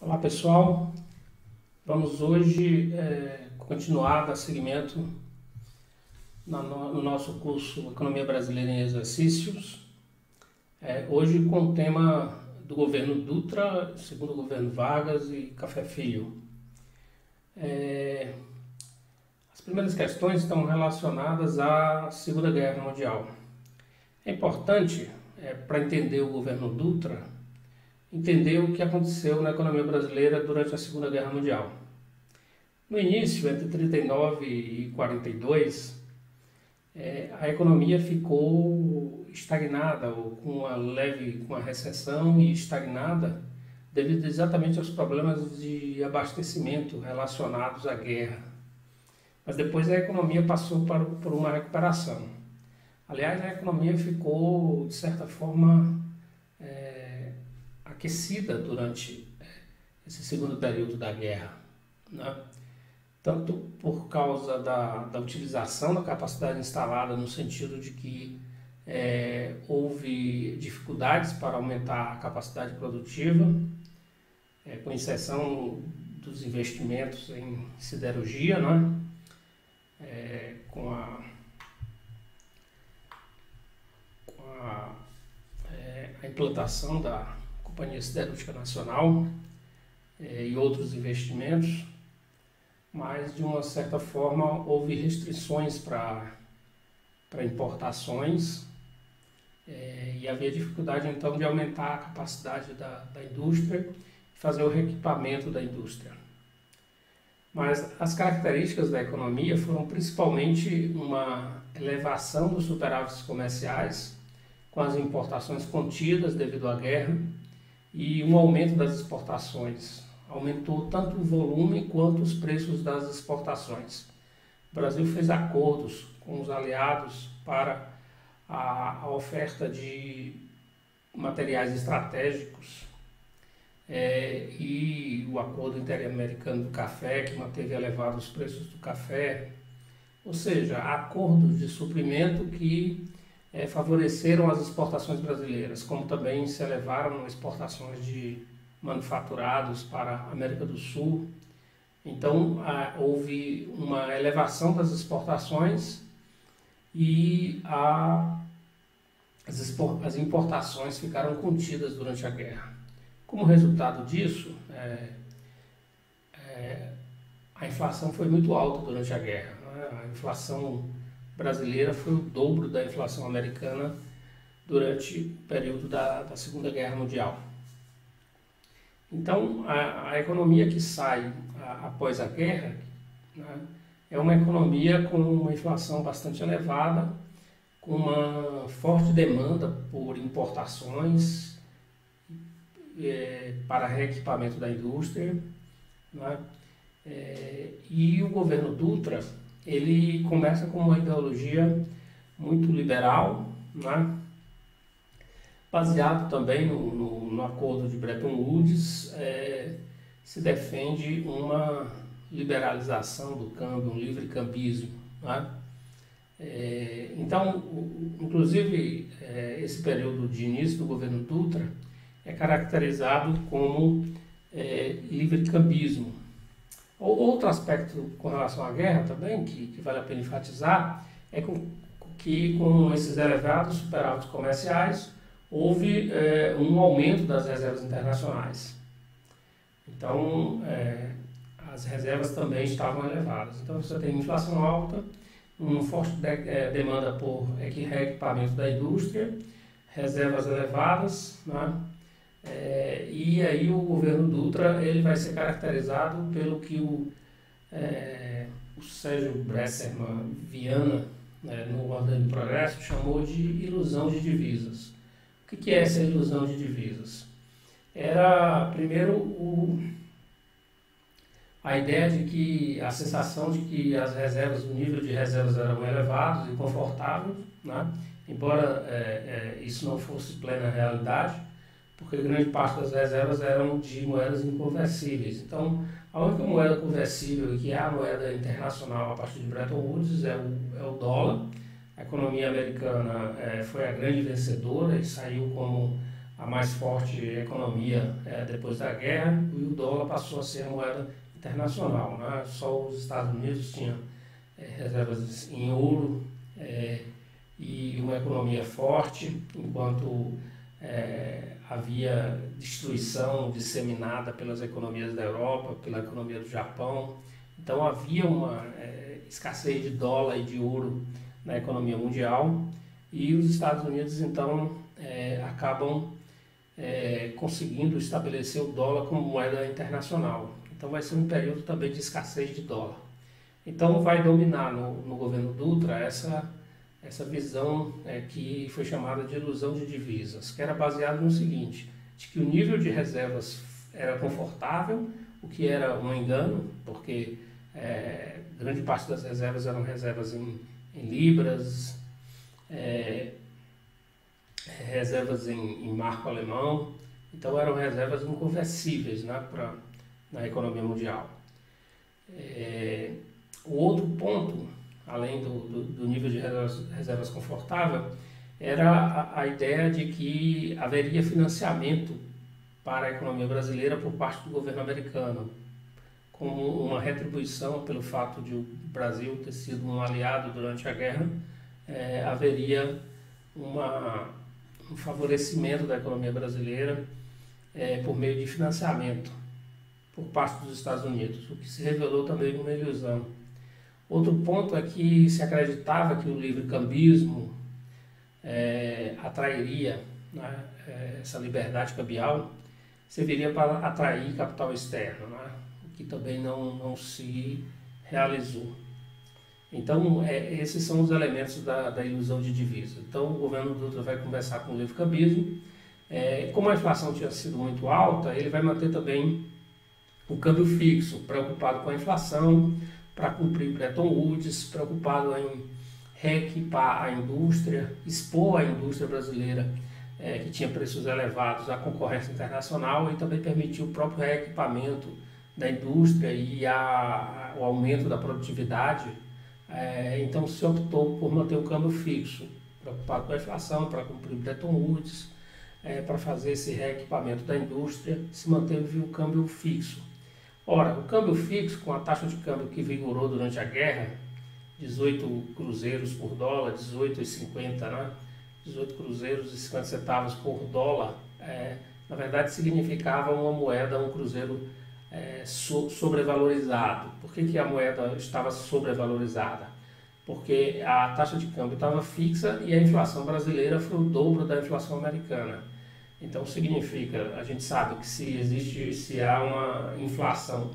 Olá pessoal, vamos hoje continuar dar seguimento no nosso curso Economia Brasileira em Exercícios, hoje com o tema do governo Dutra, segundo o governo Vargas e Café Filho. As primeiras questões estão relacionadas à Segunda Guerra Mundial. É importante, para entender o governo Dutra, entender o que aconteceu na economia brasileira durante a Segunda Guerra Mundial. No início, entre 39 e 42, a economia ficou estagnada, ou com uma recessão e estagnada, devido exatamente aos problemas de abastecimento relacionados à guerra. Mas depois a economia passou por uma recuperação. Aliás, a economia ficou, de certa forma, aquecida durante esse segundo período da guerra, né? Tanto por causa da utilização da capacidade instalada, no sentido de que houve dificuldades para aumentar a capacidade produtiva, com exceção dos investimentos em siderurgia, né? Com a implantação da Companhia Siderúrgica Nacional e outros investimentos, mas de uma certa forma houve restrições para importações e havia dificuldade então de aumentar a capacidade da indústria e fazer o reequipamento da indústria. Mas as características da economia foram principalmente uma elevação dos superávites comerciais, com as importações contidas devido à guerra, e um aumento das exportações. Aumentou tanto o volume quanto os preços das exportações. O Brasil fez acordos com os aliados para a oferta de materiais estratégicos e o acordo interamericano do café, que manteve elevados os preços do café. Ou seja, acordos de suprimento que favoreceram as exportações brasileiras, como também se elevaram exportações de manufaturados para a América do Sul. Então, houve uma elevação das exportações e as importações ficaram contidas durante a guerra. Como resultado disso, a inflação foi muito alta durante a guerra, né? A inflação brasileira foi o dobro da inflação americana durante o período da Segunda Guerra Mundial. Então, a economia que sai após a guerra, né, é uma economia com uma inflação bastante elevada, com uma forte demanda por importações para reequipamento da indústria, né, e o governo Dutra, ele começa com uma ideologia muito liberal, né? Baseado também no acordo de Bretton Woods, se defende uma liberalização do câmbio, um livre cambismo, né? Então, inclusive, esse período de início do governo Dutra é caracterizado como livre cambismo. Outro aspecto com relação à guerra também, que vale a pena enfatizar, é que com esses elevados superávites comerciais, houve um aumento das reservas internacionais. Então, as reservas também estavam elevadas. Então, você tem inflação alta, uma forte demanda por reequipamento da indústria, reservas elevadas, né? E aí o governo Dutra ele vai ser caracterizado pelo que o Sérgio Bresserman Viana, no Ordem do Progresso, chamou de ilusão de divisas. O que é essa ilusão de divisas? Era, primeiro, a ideia de que, a sensação de que as reservas, o nível de reservas eram elevados e confortáveis, né? Embora isso não fosse plena realidade, porque grande parte das reservas eram de moedas inconversíveis. Então, a única moeda conversível, que é a moeda internacional a partir de Bretton Woods, é o dólar. A economia americana foi a grande vencedora e saiu como a mais forte economia depois da guerra, e o dólar passou a ser a moeda internacional, né? Só os Estados Unidos tinham reservas em ouro e uma economia forte, enquanto havia destruição disseminada pelas economias da Europa, pela economia do Japão. Então havia uma escassez de dólar e de ouro na economia mundial, e os Estados Unidos então acabam conseguindo estabelecer o dólar como moeda internacional. Então vai ser um período também de escassez de dólar. Então vai dominar no governo Dutra essa visão que foi chamada de ilusão de divisas, que era baseada no seguinte, de que o nível de reservas era confortável, o que era um engano, porque grande parte das reservas eram reservas em libras, reservas em marco alemão, então eram reservas inconversíveis, né, na economia mundial. O outro ponto, além do nível de reservas confortável, era a ideia de que haveria financiamento para a economia brasileira por parte do governo americano, como uma retribuição pelo fato de o Brasil ter sido um aliado durante a guerra. Haveria um favorecimento da economia brasileira por meio de financiamento por parte dos Estados Unidos, o que se revelou também uma ilusão. Outro ponto é que se acreditava que o livre-cambismo atrairia, né, essa liberdade cambial, serviria para atrair capital externo, né, o que também não se realizou. Então, esses são os elementos da ilusão de divisa. Então, o governo Dutra vai conversar com o livre-cambismo. Como a inflação tinha sido muito alta, ele vai manter também o câmbio fixo, preocupado com a inflação, para cumprir Bretton Woods, preocupado em reequipar a indústria, expor a indústria brasileira, que tinha preços elevados, à concorrência internacional, e também permitir o próprio reequipamento da indústria e o aumento da produtividade. Então se optou por manter o câmbio fixo, preocupado com a inflação, para cumprir Bretton Woods, para fazer esse reequipamento da indústria, se manteve o câmbio fixo. Ora, o câmbio fixo, com a taxa de câmbio que vigorou durante a guerra, 18 cruzeiros por dólar, 18,50, né? 18 cruzeiros e 50 centavos por dólar, na verdade significava uma moeda, um cruzeiro sobrevalorizado. Por que a moeda estava sobrevalorizada? Porque a taxa de câmbio estava fixa e a inflação brasileira foi o dobro da inflação americana. Então significa, a gente sabe que se há uma inflação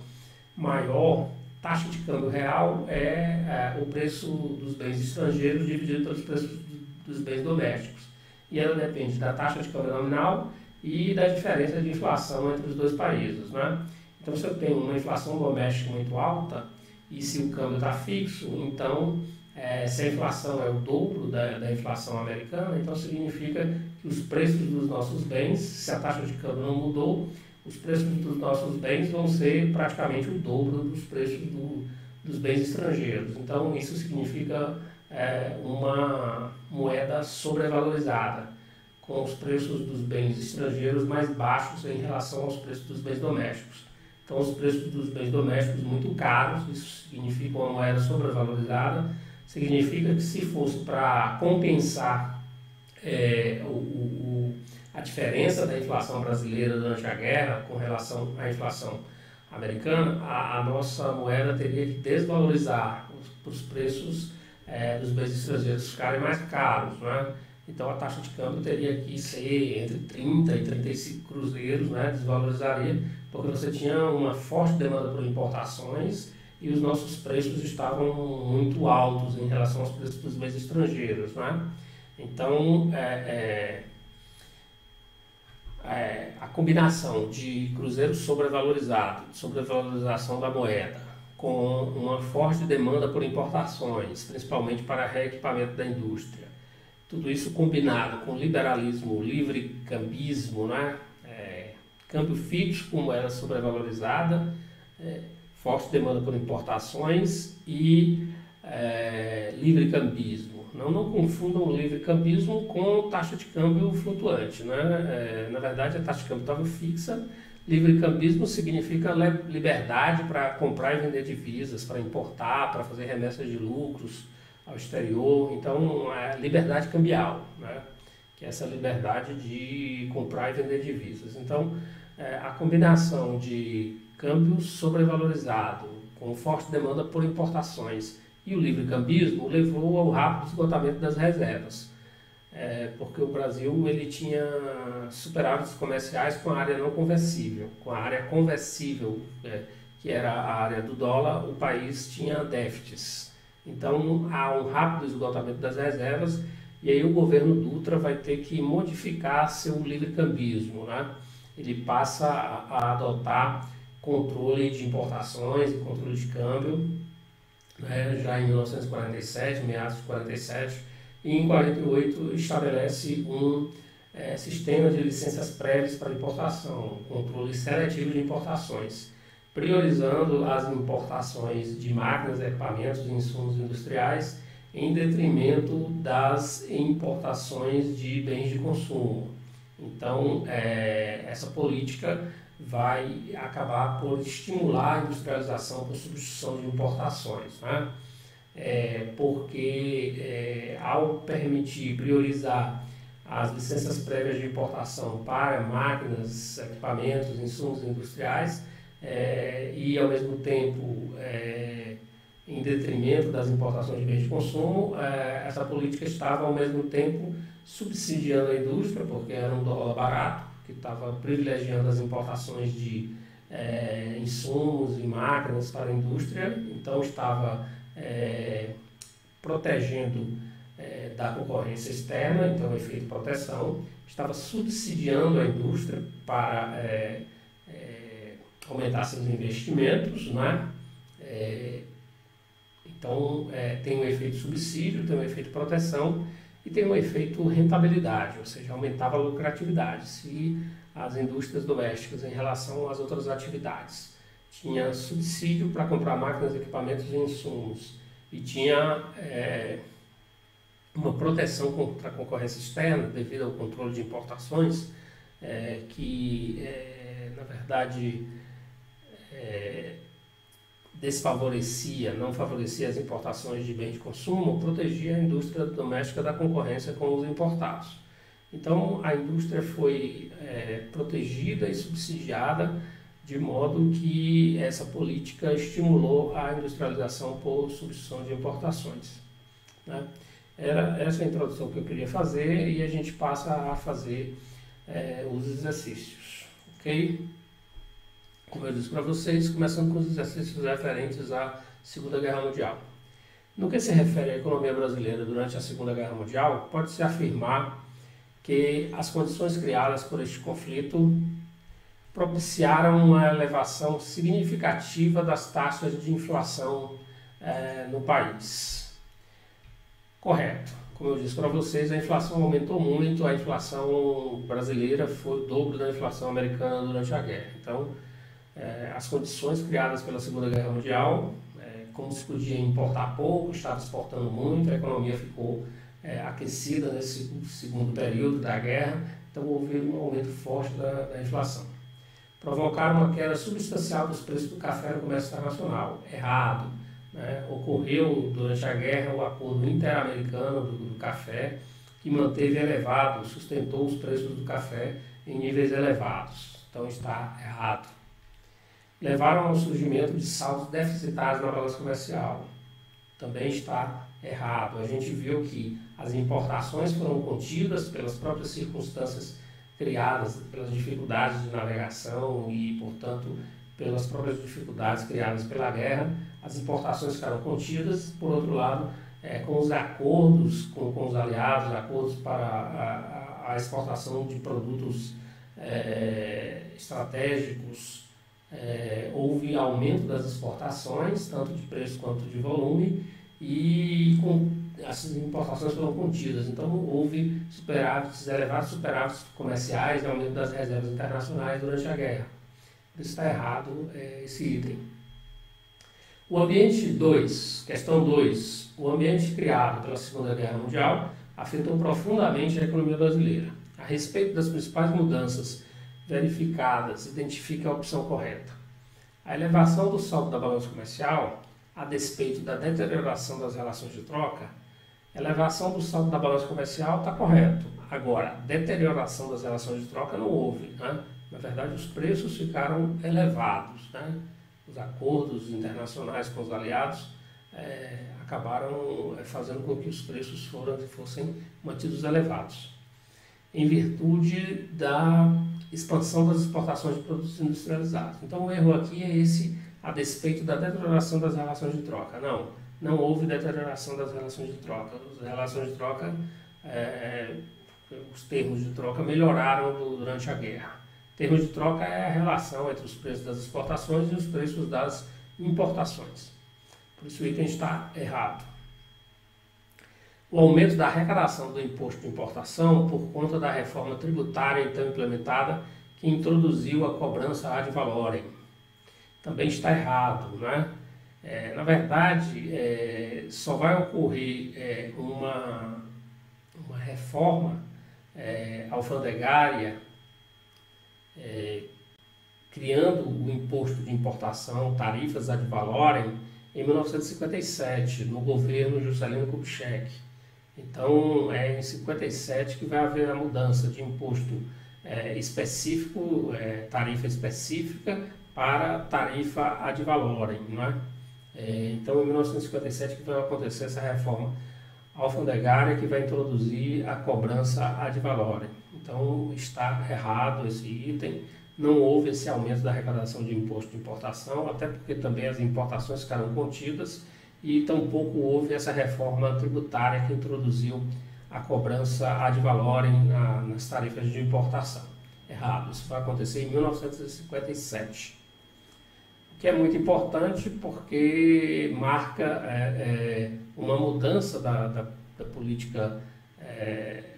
maior, taxa de câmbio real é o preço dos bens estrangeiros dividido pelos preços dos bens domésticos. E ela depende da taxa de câmbio nominal e da diferença de inflação entre os dois países, né? Então, se eu tenho uma inflação doméstica muito alta e se o câmbio está fixo, então, se a inflação é o dobro da inflação americana, então significa que os preços dos nossos bens, se a taxa de câmbio não mudou, os preços dos nossos bens vão ser praticamente o dobro dos preços dos bens estrangeiros. Então, isso significa uma moeda sobrevalorizada, com os preços dos bens estrangeiros mais baixos em relação aos preços dos bens domésticos. Então, os preços dos bens domésticos muito caros, isso significa uma moeda sobrevalorizada, significa que se fosse para compensar a diferença da inflação brasileira durante a guerra com relação à inflação americana, a nossa moeda teria que desvalorizar os preços dos bens estrangeiros ficarem mais caros, né? Então a taxa de câmbio teria que ser entre 30 e 35 cruzeiros, né? Desvalorizaria, porque você tinha uma forte demanda por importações e os nossos preços estavam muito altos em relação aos preços dos bens estrangeiros, né? Então a combinação de cruzeiro sobrevalorizados, sobrevalorização da moeda, com uma forte demanda por importações, principalmente para reequipamento da indústria, tudo isso combinado com liberalismo, livre-cambismo, né? Câmbio fixo com moeda sobrevalorizada, forte demanda por importações e livre-cambismo, Não confundam o livre cambismo com taxa de câmbio flutuante, né? Na verdade, a taxa de câmbio estava fixa. Livre cambismo significa liberdade para comprar e vender divisas, para importar, para fazer remessas de lucros ao exterior. Então, é liberdade cambial, né? Que é essa liberdade de comprar e vender divisas. Então, a combinação de câmbio sobrevalorizado, com forte demanda por importações, e o livre cambismo levou ao rápido esgotamento das reservas, porque o Brasil ele tinha superávites comerciais com a área não conversível. Com a área conversível, que era a área do dólar, o país tinha déficits. Então, há um rápido esgotamento das reservas, e aí o governo Dutra vai ter que modificar seu livre cambismo, né? Ele passa a adotar controle de importações e controle de câmbio, né? Já em 1947, meados de 47, e em 48 estabelece um sistema de licenças prévias para importação, controle seletivo de importações, priorizando as importações de máquinas, equipamentos e insumos industriais em detrimento das importações de bens de consumo. Então, essa política vai acabar por estimular a industrialização por substituição de importações, né? Porque ao permitir priorizar as licenças prévias de importação para máquinas, equipamentos, insumos industriais e ao mesmo tempo em detrimento das importações de bens de consumo, essa política estava ao mesmo tempo subsidiando a indústria, porque era um dólar barato, que estava privilegiando as importações de insumos e máquinas para a indústria, então estava protegendo da concorrência externa, então efeito proteção, estava subsidiando a indústria para aumentar seus investimentos, né? Então tem um efeito subsídio, tem um efeito proteção e tem um efeito rentabilidade, ou seja, aumentava a lucratividade. Se as indústrias domésticas em relação às outras atividades tinha subsídio para comprar máquinas, equipamentos e insumos e tinha uma proteção contra a concorrência externa devido ao controle de importações, que na verdade não favorecia as importações de bens de consumo, protegia a indústria doméstica da concorrência com os importados. Então, a indústria foi protegida e subsidiada de modo que essa política estimulou a industrialização por substituição de importações, né? Era essa a introdução que eu queria fazer e a gente passa a fazer os exercícios, ok? Como eu disse para vocês, começando com os exercícios referentes à Segunda Guerra Mundial. No que se refere à economia brasileira durante a Segunda Guerra Mundial, pode-se afirmar que as condições criadas por este conflito propiciaram uma elevação significativa das taxas de inflação no país. Correto. Como eu disse para vocês, a inflação aumentou muito, a inflação brasileira foi o dobro da inflação americana durante a guerra. Então, as condições criadas pela Segunda Guerra Mundial, como se podia importar pouco, estava exportando muito, a economia ficou aquecida nesse segundo período da guerra, então houve um aumento forte da inflação. Provocaram uma queda substancial dos preços do café no comércio internacional. Errado, né? Ocorreu durante a guerra o acordo interamericano do café, que manteve elevado, sustentou os preços do café em níveis elevados. Então está errado. Levaram ao surgimento de saldos deficitários na balança comercial. Também está errado. A gente viu que as importações foram contidas pelas próprias circunstâncias criadas, pelas dificuldades de navegação e, portanto, pelas próprias dificuldades criadas pela guerra. As importações ficaram contidas. Por outro lado, com os acordos com os aliados, acordos para a exportação de produtos estratégicos, houve aumento das exportações, tanto de preço quanto de volume, e as importações foram contidas. Então, houve elevados superávites comerciais e aumento das reservas internacionais durante a guerra. Por isso está errado esse item. O ambiente 2, questão 2, o ambiente criado pela Segunda Guerra Mundial afetou profundamente a economia brasileira. A respeito das principais mudanças verificadas, identifique a opção correta. A elevação do saldo da balança comercial, a despeito da deterioração das relações de troca, a elevação do saldo da balança comercial está correto. Agora, deterioração das relações de troca não houve, né? Na verdade, os preços ficaram elevados, né? Os acordos internacionais com os aliados acabaram fazendo com que os preços fossem mantidos elevados, em virtude da expansão das exportações de produtos industrializados. Então, o erro aqui é esse, a despeito da deterioração das relações de troca. Não houve deterioração das relações de troca. As relações de troca, os termos de troca melhoraram durante a guerra. Termos de troca é a relação entre os preços das exportações e os preços das importações. Por isso o item está errado. O aumento da arrecadação do imposto de importação por conta da reforma tributária então implementada, que introduziu a cobrança ad valorem. Também está errado, né? Na verdade, só vai ocorrer uma reforma alfandegária criando o imposto de importação, tarifas ad valorem, em 1957, no governo Juscelino Kubitschek. Então, é em 57 que vai haver a mudança de imposto específico, tarifa específica, para tarifa ad valorem, não é? Então, em 1957 que vai acontecer essa reforma alfandegária que vai introduzir a cobrança ad valorem. Então, está errado esse item, não houve esse aumento da arrecadação de imposto de importação, até porque também as importações ficaram contidas e tampouco houve essa reforma tributária que introduziu a cobrança ad valorem nas tarifas de importação. Errado, isso vai acontecer em 1957. O que é muito importante porque marca uma mudança da política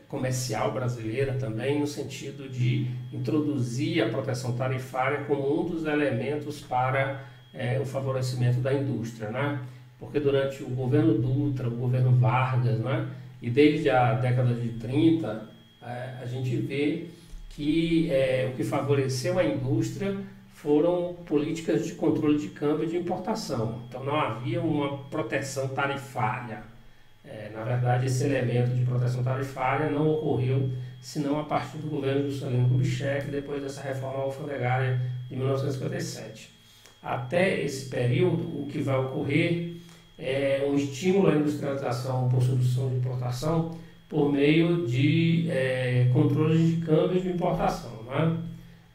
comercial brasileira também, no sentido de introduzir a proteção tarifária como um dos elementos para o favorecimento da indústria, né? Porque durante o governo Dutra, o governo Vargas, né? E desde a década de 30, a gente vê que o que favoreceu a indústria foram políticas de controle de câmbio e de importação. Então não havia uma proteção tarifária. Na verdade, esse elemento de proteção tarifária não ocorreu senão a partir do governo Juscelino Kubitschek, depois dessa reforma alfandegária de 1957. Até esse período, o que vai ocorrer é um estímulo à industrialização por substituição de importação por meio de controles de câmbio de importação, né?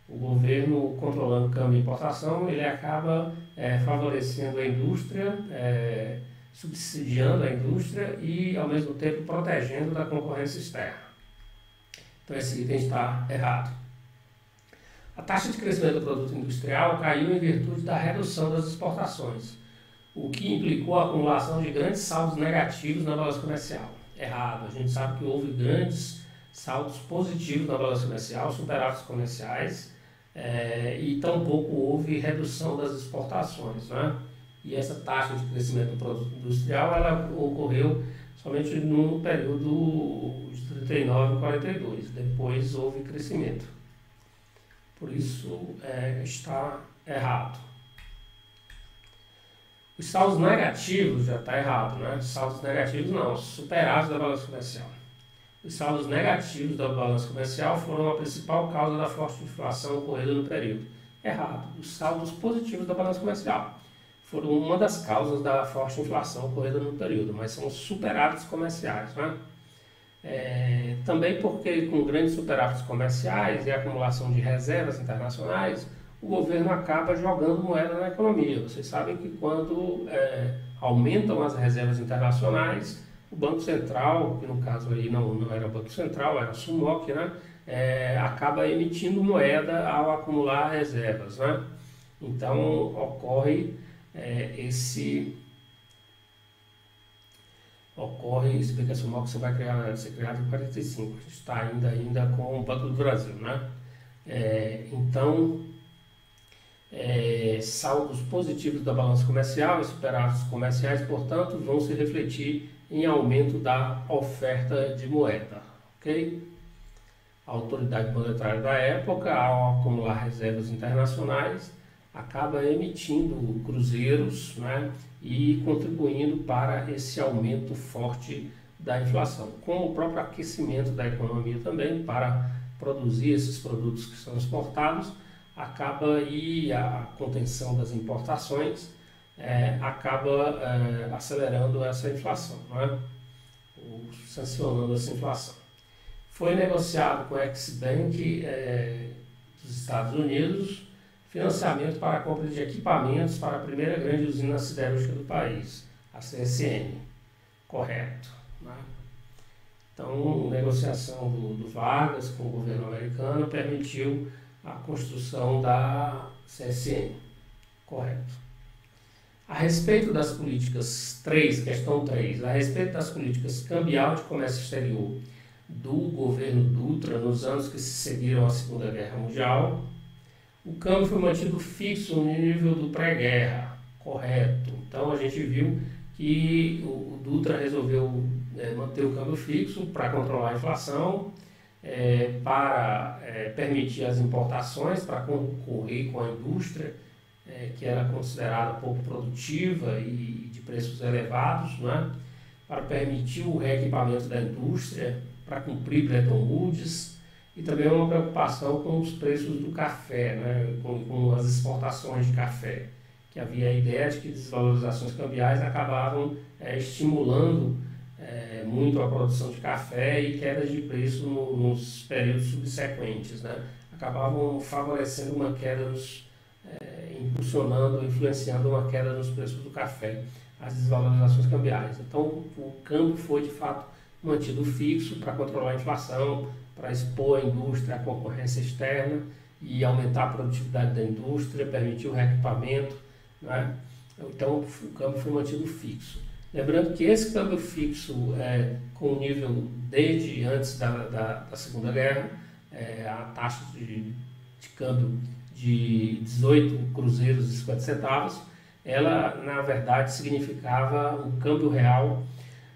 O governo controlando câmbio de importação, ele acaba favorecendo a indústria, subsidiando a indústria e, ao mesmo tempo, protegendo da concorrência externa. Então, esse item está errado. A taxa de crescimento do produto industrial caiu em virtude da redução das exportações, o que implicou a acumulação de grandes saldos negativos na balança comercial. Errado. A gente sabe que houve grandes saldos positivos na balança comercial, superávites comerciais, e tampouco houve redução das exportações, né? E essa taxa de crescimento do produto industrial ela ocorreu somente no período de 39 e 42. Depois houve crescimento. Por isso está errado. Os saldos negativos já está errado, né? Saldos negativos não, superávites da balança comercial. Os saldos negativos da balança comercial foram a principal causa da forte inflação ocorrida no período. Errado. Os saldos positivos da balança comercial foram uma das causas da forte inflação ocorrida no período, mas são os superávites comerciais, né? Também porque com grandes superávites comerciais e acumulação de reservas internacionais, o governo acaba jogando moeda na economia. Vocês sabem que quando aumentam as reservas internacionais, o Banco Central, que no caso aí não era o Banco Central, era a SUMOC, né? Acaba emitindo moeda ao acumular reservas, né? Então ocorre esse porque a SUMOC vai ser criada em 45, a gente está ainda com o Banco do Brasil, né? Então saldos positivos da balança comercial e superávites comerciais, portanto, vão se refletir em aumento da oferta de moeda, ok? A autoridade monetária da época, ao acumular reservas internacionais, acaba emitindo cruzeiros, né, e contribuindo para esse aumento forte da inflação, com o próprio aquecimento da economia também para produzir esses produtos que são exportados, acaba aí a contenção das importações, acaba acelerando essa inflação, né? Ou sancionando essa inflação. Foi negociado com a Ex-Bank dos Estados Unidos financiamento para a compra de equipamentos para a primeira grande usina siderúrgica do país, a CSN, correto, né? Então, negociação do Vargas com o governo americano permitiu a construção da CSN, correto. A respeito das políticas questão 3, a respeito das políticas cambial de comércio exterior do governo Dutra nos anos que se seguiram à Segunda Guerra Mundial, o câmbio foi mantido fixo no nível do pré-guerra, correto. Então a gente viu que o Dutra resolveu manter o câmbio fixo para controlar a inflação, para permitir as importações, para concorrer com a indústria, que era considerada pouco produtiva e de preços elevados, né? Para permitir o reequipamento da indústria, para cumprir Bretton Woods, e também uma preocupação com os preços do café, né? com as exportações de café, que havia a ideia de que desvalorizações cambiais acabavam estimulando muito a produção de café e quedas de preço nos períodos subsequentes, né? Acabavam favorecendo uma queda impulsionando, influenciando uma queda nos preços do café, as desvalorizações cambiais. Então o câmbio foi de fato mantido fixo para controlar a inflação, para expor a indústria à concorrência externa e aumentar a produtividade da indústria, permitir o reequipamento, né? Então o câmbio foi mantido fixo. Lembrando que esse câmbio fixo, com o nível desde antes da Segunda Guerra, a taxa de câmbio de 18 cruzeiros e 50 centavos, ela na verdade significava um câmbio real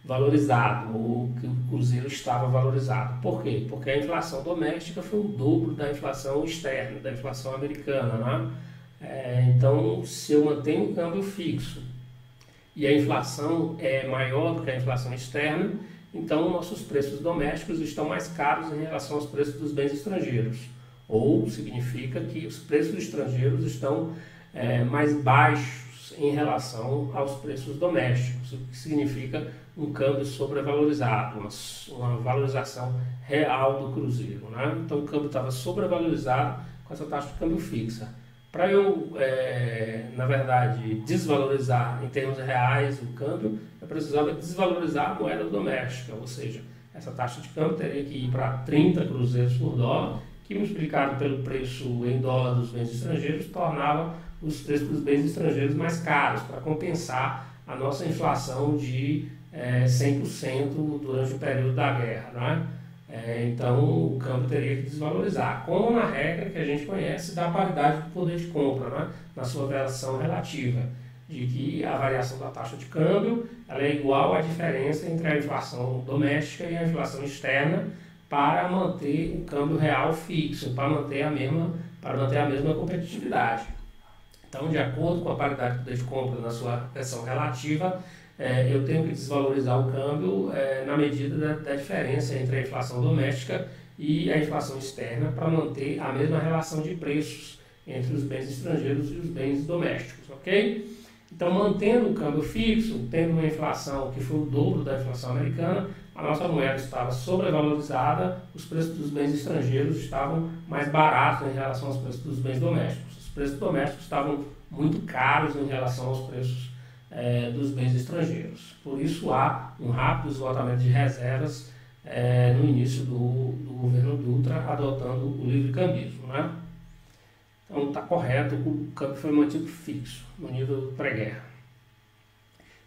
valorizado, ou que o cruzeiro estava valorizado. Por quê? Porque a inflação doméstica foi o dobro da inflação externa, da inflação americana, né? Então, se eu mantenho o câmbio fixo e a inflação é maior do que a inflação externa, então nossos preços domésticos estão mais caros em relação aos preços dos bens estrangeiros. Ou significa que os preços estrangeiros estão mais baixos em relação aos preços domésticos, o que significa um câmbio sobrevalorizado, uma valorização real do cruzeiro, né? Então o câmbio estava sobrevalorizado com essa taxa de câmbio fixa. Para eu, na verdade, desvalorizar em termos reais o câmbio, eu precisava desvalorizar a moeda doméstica, ou seja, essa taxa de câmbio teria que ir para 30 cruzeiros por dólar, que multiplicado pelo preço em dólar dos bens estrangeiros, tornava os preços dos bens estrangeiros mais caros, para compensar a nossa inflação de 100% durante o período da guerra, não é? Então o câmbio teria que desvalorizar, como na regra que a gente conhece da paridade do poder de compra, né? Na sua variação relativa, de que a variação da taxa de câmbio ela é igual à diferença entre a inflação doméstica e a inflação externa, para manter o câmbio real fixo, para manter a mesma competitividade. Então, de acordo com a paridade do poder de compra na sua versão relativa, eu tenho que desvalorizar o câmbio na medida da diferença entre a inflação doméstica e a inflação externa, para manter a mesma relação de preços entre os bens estrangeiros e os bens domésticos, ok? Então, mantendo o câmbio fixo, tendo uma inflação que foi o dobro da inflação americana, a nossa moeda estava sobrevalorizada, os preços dos bens estrangeiros estavam mais baratos em relação aos preços dos bens domésticos. Os preços domésticos estavam muito caros em relação aos preços dos bens estrangeiros. Por isso há um rápido esgotamento de reservas no início do governo Dutra, adotando o livre-cambismo, né? Então está correto, o câmbio foi mantido fixo no nível pré-guerra.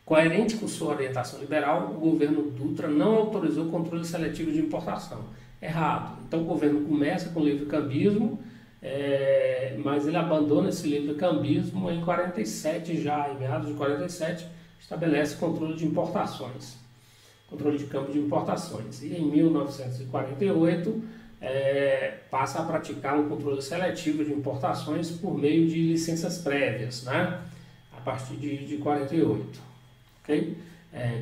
Coerente com sua orientação liberal, o governo Dutra não autorizou controle seletivo de importação. Errado. Então o governo começa com o livre-cambismo, mas ele abandona esse livre cambismo em 47 já, em meados de 47, estabelece controle de importações, controle de câmbio de importações. E em 1948 passa a praticar um controle seletivo de importações por meio de licenças prévias, né? A partir de 48, ok?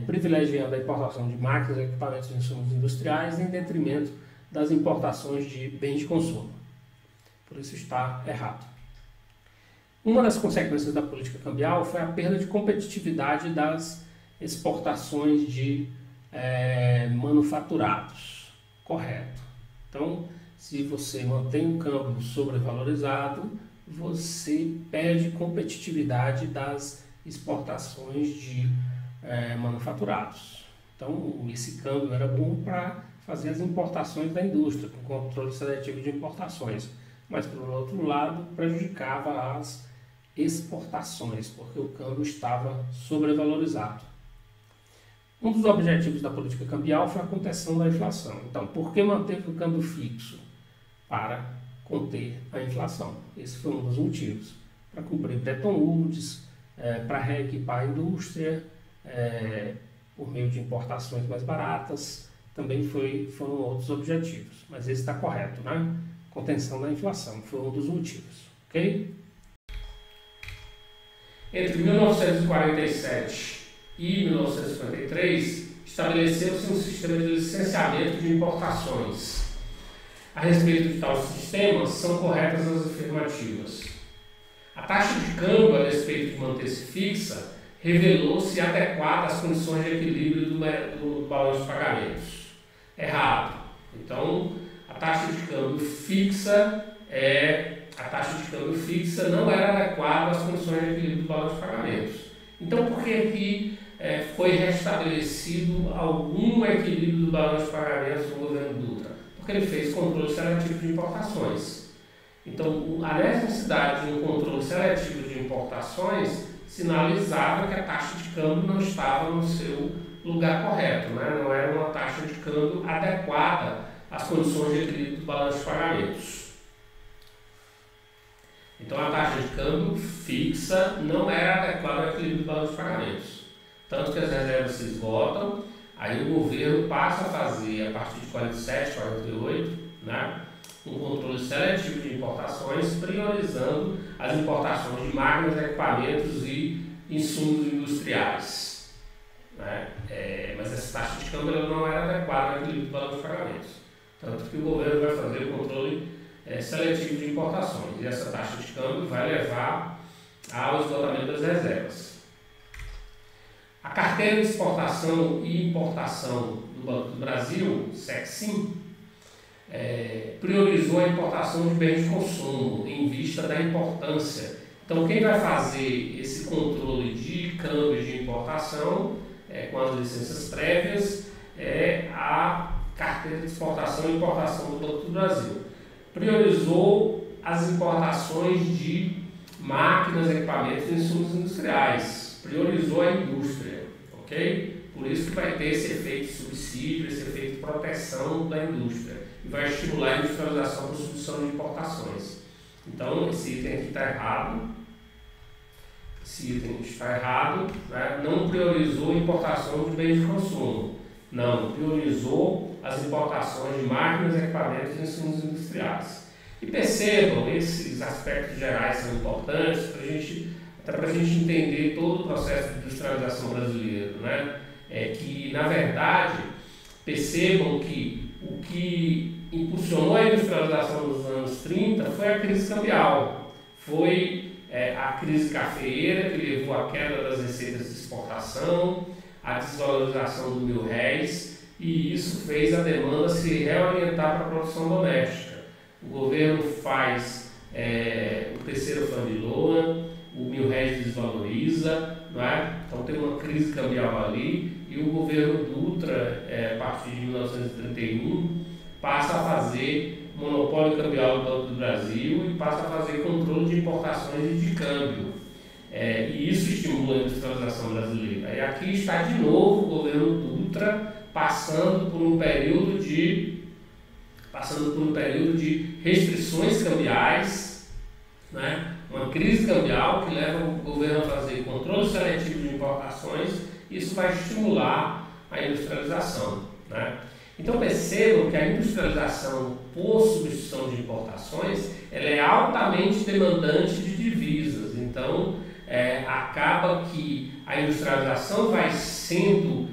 Privilegiando a importação de máquinas, equipamentos e insumos industriais em detrimento das importações de bens de consumo. Por isso está errado. Uma das consequências da política cambial foi a perda de competitividade das exportações de manufaturados. Correto. Então, se você mantém um câmbio sobrevalorizado, você perde competitividade das exportações de manufaturados. Então, esse câmbio era bom para fazer as importações da indústria, com controle seletivo de importações, mas, por outro lado, prejudicava as exportações, porque o câmbio estava sobrevalorizado. Um dos objetivos da política cambial foi a contenção da inflação. Então, por que manteve o câmbio fixo? Para conter a inflação. Esse foi um dos motivos. Para cumprir Bretton Woods, para reequipar a indústria, por meio de importações mais baratas, também foram outros objetivos. Mas esse está correto, né? Contenção da inflação foi um dos motivos, ok? Entre 1947 e 1953, estabeleceu-se um sistema de licenciamento de importações. A respeito de tal sistema, são corretas as afirmativas. A taxa de câmbio, a respeito de manter-se fixa, revelou-se adequada às condições de equilíbrio do balanço de pagamentos. Errado. Então, a taxa de câmbio fixa não era adequada às condições de equilíbrio do balanço de pagamentos. Então, por que aqui foi restabelecido algum equilíbrio do balanço de pagamentos no governo Dutra? Porque ele fez controle seletivo de importações. Então, a necessidade de um controle seletivo de importações sinalizava que a taxa de câmbio não estava no seu lugar correto, né? Não era uma taxa de câmbio adequada às condições de equilíbrio do balanço de pagamentos. Então, a taxa de câmbio fixa não era adequada ao equilíbrio do balanço de pagamentos. Tanto que as reservas se esgotam, aí o governo passa a fazer, a partir de 47, 48, né, um controle seletivo de importações, priorizando as importações de máquinas, equipamentos e insumos industriais. Né? Mas essa taxa de câmbio não era adequada ao equilíbrio do balanço de pagamentos. Tanto que o governo vai fazer o controle seletivo de importações. E essa taxa de câmbio vai levar ao esgotamento das reservas. A carteira de exportação e importação do Banco do Brasil, SECSIM, priorizou a importação de bens de consumo em vista da importância. Então, quem vai fazer esse controle de câmbio de importação com as licenças prévias é a carteira de exportação e importação do Banco do Brasil. Priorizou as importações de máquinas, equipamentos e insumos industriais. Priorizou a indústria, ok? Por isso que vai ter esse efeito de subsídio, esse efeito de proteção da indústria. E vai estimular a industrialização por substituição de importações. Então, esse item aqui está errado. Esse item está errado, né? Não priorizou a importação de bens de consumo. Não, priorizou as importações de máquinas, equipamentos e insumos industriais. E percebam, esses aspectos gerais são importantes até para a gente entender todo o processo de industrialização brasileiro, né? Que, na verdade, percebam que o que impulsionou a industrialização nos anos 30 foi a crise cambial, foi a crise cafeeira que levou à queda das receitas de exportação, a desvalorização do R$1.000, e isso fez a demanda se reorientar para a produção doméstica. O governo faz o terceiro Fund Loan, o R$1.000 desvaloriza, não é? Então tem uma crise cambial ali, e o governo Dutra, a partir de 1931, passa a fazer monopólio cambial do Banco do Brasil e passa a fazer controle de importações e de câmbio. E isso estimula a industrialização brasileira. E aqui está de novo o governo Dutra passando por um período de restrições cambiais, né, crise cambial que leva o governo a fazer controle seletivo de importações. Isso vai estimular a industrialização, né? Então percebam que a industrialização por substituição de importações ela é altamente demandante de divisas. Então acaba que a industrialização vai sendo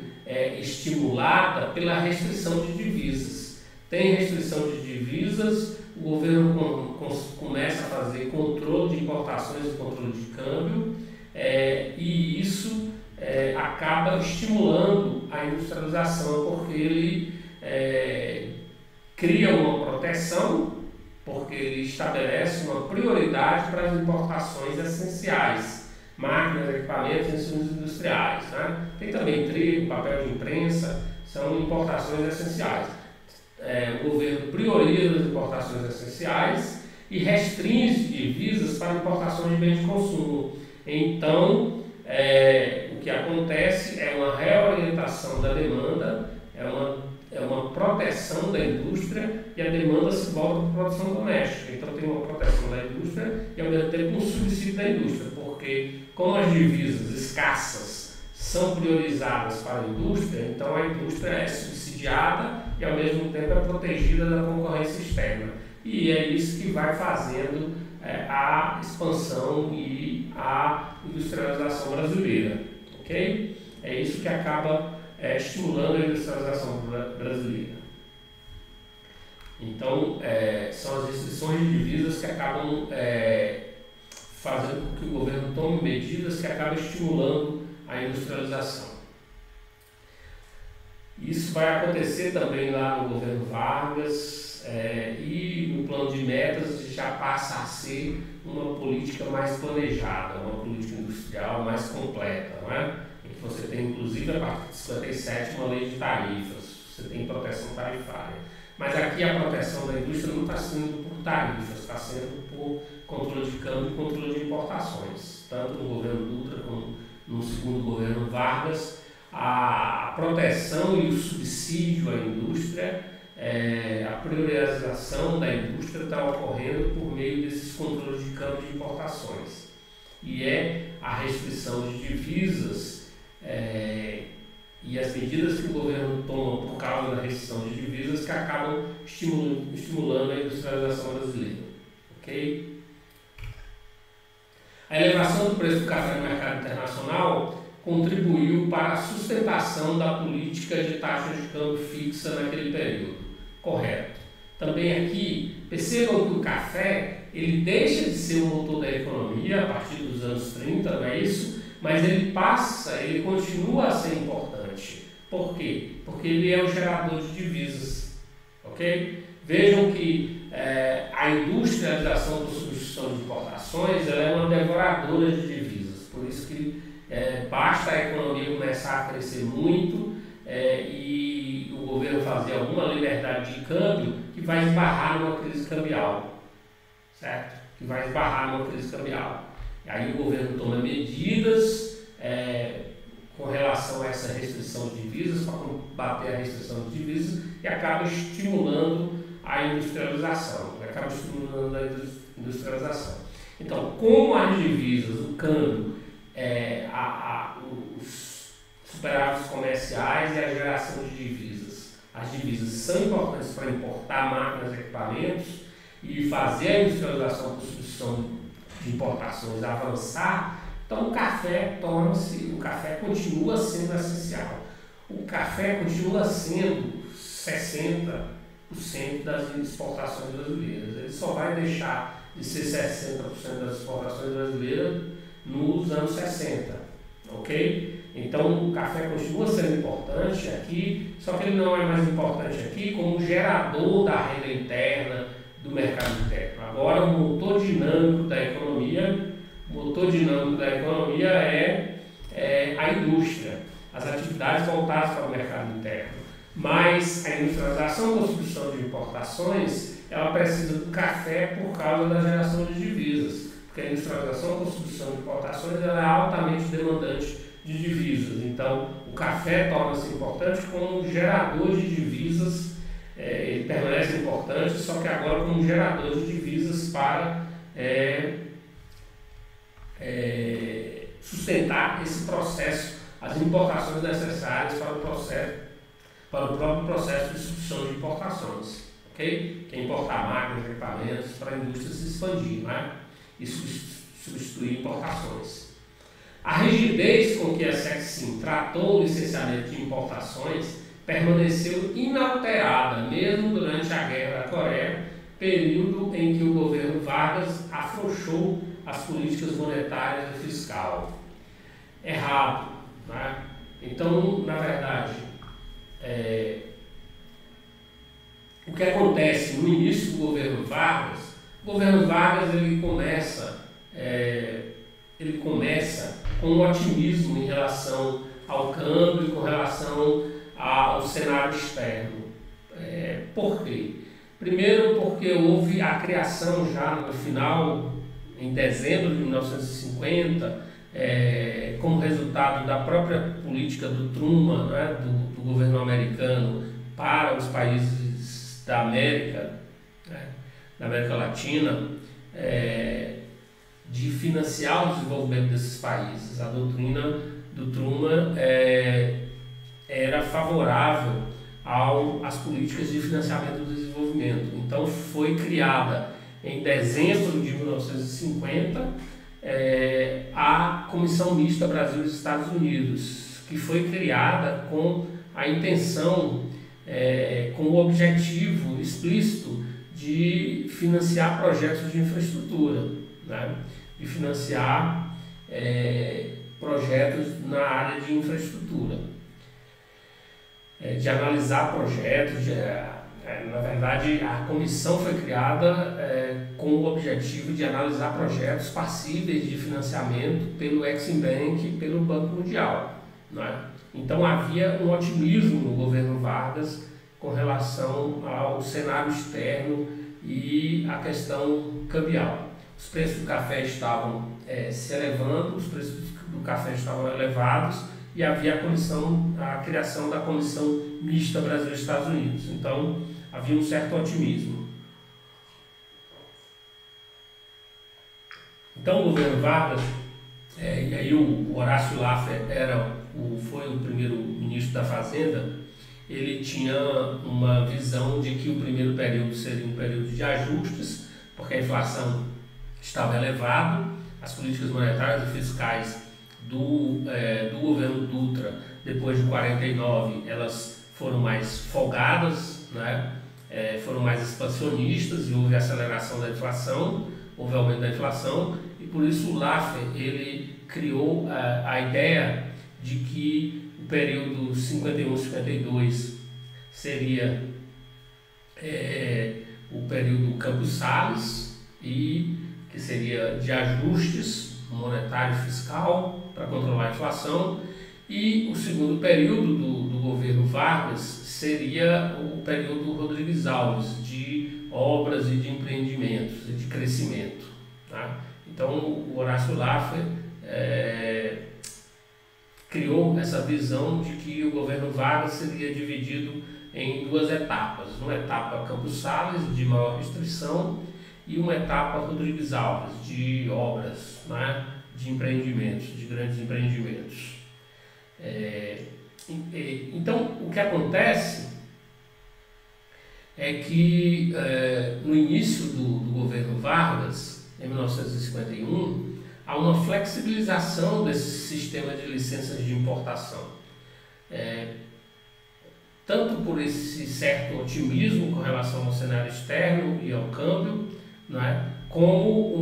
estimulada pela restrição de divisas. Tem restrição de divisas, o governo começa a fazer controle de importações e controle de câmbio, e isso acaba estimulando a industrialização, porque ele cria uma proteção, porque ele estabelece uma prioridade para as importações essenciais, máquinas, equipamentos e insumos industriais, né? Tem também trigo, papel de imprensa, são importações essenciais. O governo prioriza as importações essenciais e restringe divisas para importações de bens de consumo. Então, o que acontece é uma reorientação da demanda, é uma proteção da indústria, e a demanda se volta para a produção doméstica. Então tem uma proteção da indústria e ao mesmo tempo um subsídio da indústria, porque como as divisas escassas são priorizadas para a indústria, então a indústria é subsidiada e ao mesmo tempo é protegida da concorrência externa. E é isso que vai fazendo a expansão e a industrialização brasileira, ok? É isso que acaba estimulando a industrialização brasileira. Então, são as restrições de divisas que acabam fazendo com que o governo tome medidas que acabam estimulando a industrialização. Isso vai acontecer também lá no governo Vargas, e no plano de metas já passa a ser uma política mais planejada, uma política industrial mais completa, não é? Em que você tem, inclusive, a partir de 57, uma lei de tarifas, você tem proteção tarifária. Mas aqui a proteção da indústria não está sendo por tarifas, está sendo por controle de câmbio e controle de importações. Tanto no governo Dutra como no segundo governo Vargas, a proteção e o subsídio à indústria, a priorização da indústria está ocorrendo por meio desses controles de câmbio de importações. E a restrição de divisas e as medidas que o governo toma por causa da restrição de divisas que acabam estimulando a industrialização brasileira. Ok? A elevação do preço do café no mercado internacional contribuiu para a sustentação da política de taxa de câmbio fixa naquele período. Correto. Também aqui, percebam que o café ele deixa de ser o motor da economia a partir dos anos 30, não é isso? Mas ele continua a ser importante. Por quê? Porque ele é o gerador de divisas. Ok? Vejam que a industrialização por substituição de importações ela é uma devoradora de divisas. Por isso que basta a economia começar a crescer muito e o governo fazer alguma liberdade de câmbio que vai esbarrar numa crise cambial. Certo? Que vai esbarrar numa crise cambial. E aí o governo toma medidas com relação a essa restrição de divisas, para combater a restrição de divisas, e acaba estimulando a industrialização. Então, como as divisas, o câmbio, os superávites comerciais e a geração de divisas, as divisas são importantes para importar máquinas e equipamentos e fazer a industrialização por substituição de importações avançar, então o café continua sendo essencial. O café continua sendo 60% das exportações brasileiras. Ele só vai deixar de ser 60% das exportações brasileiras nos anos 60, ok? Então o café continua sendo importante aqui, só que ele não é mais importante aqui como gerador da renda interna, do mercado interno. Agora o motor dinâmico da economia é a indústria, as atividades voltadas para o mercado interno. Mas a industrialização com substituição de importações, ela precisa do café por causa da geração de divisas, porque a industrialização com substituição de importações ela é altamente demandante de divisas. Então o café torna-se importante como gerador de divisas. Ele permanece importante, só que agora como gerador de divisas para sustentar esse processo, as importações necessárias para o próprio processo de substituição de importações, ok? Que é importar máquinas, equipamentos para a indústria se expandir, né? E substituir importações. A rigidez com que a SECSIM tratou o licenciamento de importações permaneceu inalterada, mesmo durante a Guerra da Coreia, período em que o governo Vargas afrouxou as políticas monetárias e fiscal. Errado, né? Então, na verdade, o que acontece no início do governo Vargas, ele começa com um otimismo em relação ao câmbio e com relação ao cenário externo. Por quê? Primeiro porque houve a criação já no final, em dezembro de 1950, como resultado da própria política do Truman, né, do governo americano para os países da América, né, da América Latina, de financiar o desenvolvimento desses países. A doutrina do Truman era favorável às políticas de financiamento do desenvolvimento. Então foi criada em dezembro de 1950 a Comissão Mista Brasil e Estados Unidos, que foi criada com a intenção, com o objetivo explícito de financiar projetos de infraestrutura, né? De financiar projetos na área de infraestrutura, de analisar projetos. Na verdade, a comissão foi criada com o objetivo de analisar projetos passíveis de financiamento pelo Exim Bank e pelo Banco Mundial, né? Então havia um otimismo no governo Vargas com relação ao cenário externo e à questão cambial. Os preços do café estavam se elevando, os preços do café estavam elevados e havia a criação da Comissão Mista Brasil e Estados Unidos. Então havia um certo otimismo. Então o governo Vargas, e aí o Horácio Laffer foi o primeiro ministro da Fazenda, ele tinha uma visão de que o primeiro período seria um período de ajustes, porque a inflação estava elevada, as políticas monetárias e fiscais do governo Dutra, depois de 49, elas foram mais folgadas, né? Foram mais expansionistas e houve aceleração da inflação, houve aumento da inflação, e por isso o Laffer ele criou a ideia de que o período 51-52 seria o período Campos Salles, e que seria de ajustes monetário e fiscal para controlar a inflação, e o segundo período do governo Vargas seria o período Rodrigues Alves, de obras e de empreendimentos e de crescimento, tá? Então o Horácio Laffer criou essa visão de que o governo Vargas seria dividido em duas etapas, uma etapa Campos Salles, de maior restrição, e uma etapa Rodrigues Alves, de obras, né, de empreendimentos, de grandes empreendimentos. Então, o que acontece é que no início do governo Vargas, em 1951, há uma flexibilização desse sistema de licenças de importação. Tanto por esse certo otimismo com relação ao cenário externo e ao câmbio, né, como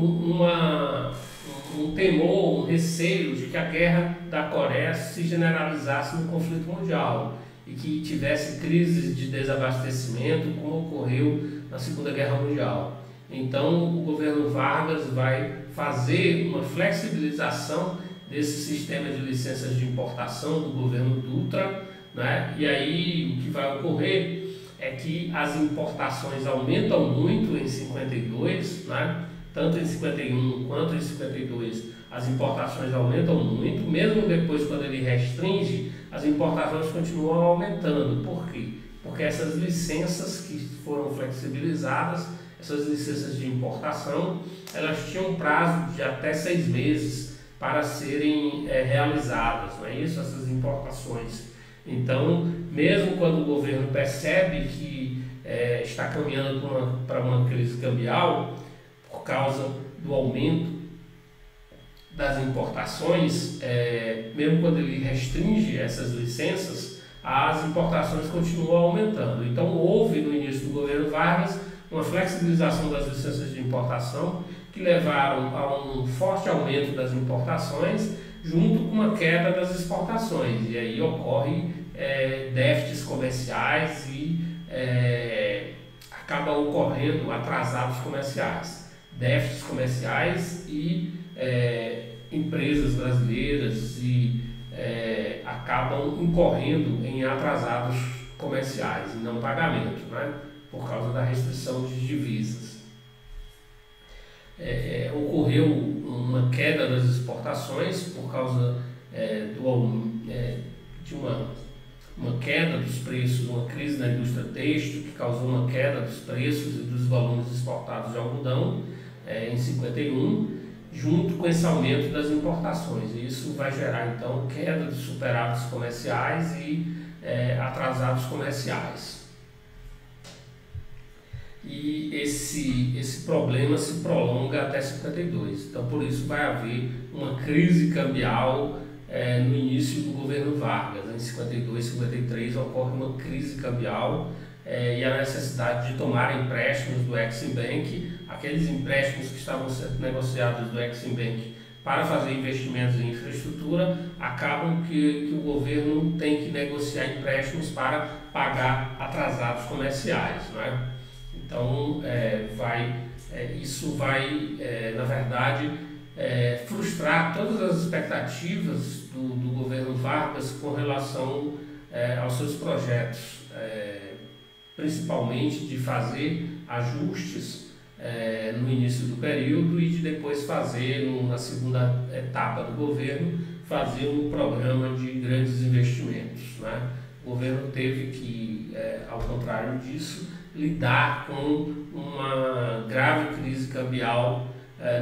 um temor, um receio de que a guerra da Coreia se generalizasse no conflito mundial e que tivesse crises de desabastecimento, como ocorreu na Segunda Guerra Mundial. Então, o governo Vargas vai fazer uma flexibilização desse sistema de licenças de importação do governo Dutra, né? E aí o que vai ocorrer é que as importações aumentam muito em 52, né? Tanto em 51 quanto em 52, as importações aumentam muito, mesmo depois quando ele restringe, as importações continuam aumentando. Por quê? Porque essas licenças que foram flexibilizadas, essas licenças de importação, elas tinham um prazo de até 6 meses para serem realizadas, não é isso? Essas importações. Então, mesmo quando o governo percebe que está caminhando para uma crise cambial, por causa do aumento das importações, mesmo quando ele restringe essas licenças, as importações continuam aumentando. Então, houve no início do governo Vargas uma flexibilização das licenças de importação que levaram a um forte aumento das importações junto com uma queda das exportações. E aí ocorre déficits comerciais e acaba ocorrendo atrasados comerciais. Déficits comerciais e empresas brasileiras acabam incorrendo em atrasados comerciais e não pagamento, né? Por causa da restrição de divisas. Ocorreu uma queda das exportações por causa de uma queda dos preços, uma crise na indústria têxtil que causou uma queda dos preços e dos volumes exportados de algodão em 51, junto com esse aumento das importações. E isso vai gerar então queda dos superávites comerciais e atrasados comerciais. E esse problema se prolonga até 52. Então, por isso vai haver uma crise cambial no início do governo Vargas. Em 52, 53 ocorre uma crise cambial e a necessidade de tomar empréstimos do Exim Bank, aqueles empréstimos que estavam sendo negociados do Exim Bank para fazer investimentos em infraestrutura, acabam que o governo tem que negociar empréstimos para pagar atrasados comerciais, não é? Então, isso vai, na verdade, frustrar todas as expectativas do governo Vargas com relação aos seus projetos, principalmente de fazer ajustes no início do período e de depois fazer, na segunda etapa do governo, fazer um programa de grandes investimentos, né? O governo teve que, ao contrário disso, lidar com uma grave crise cambial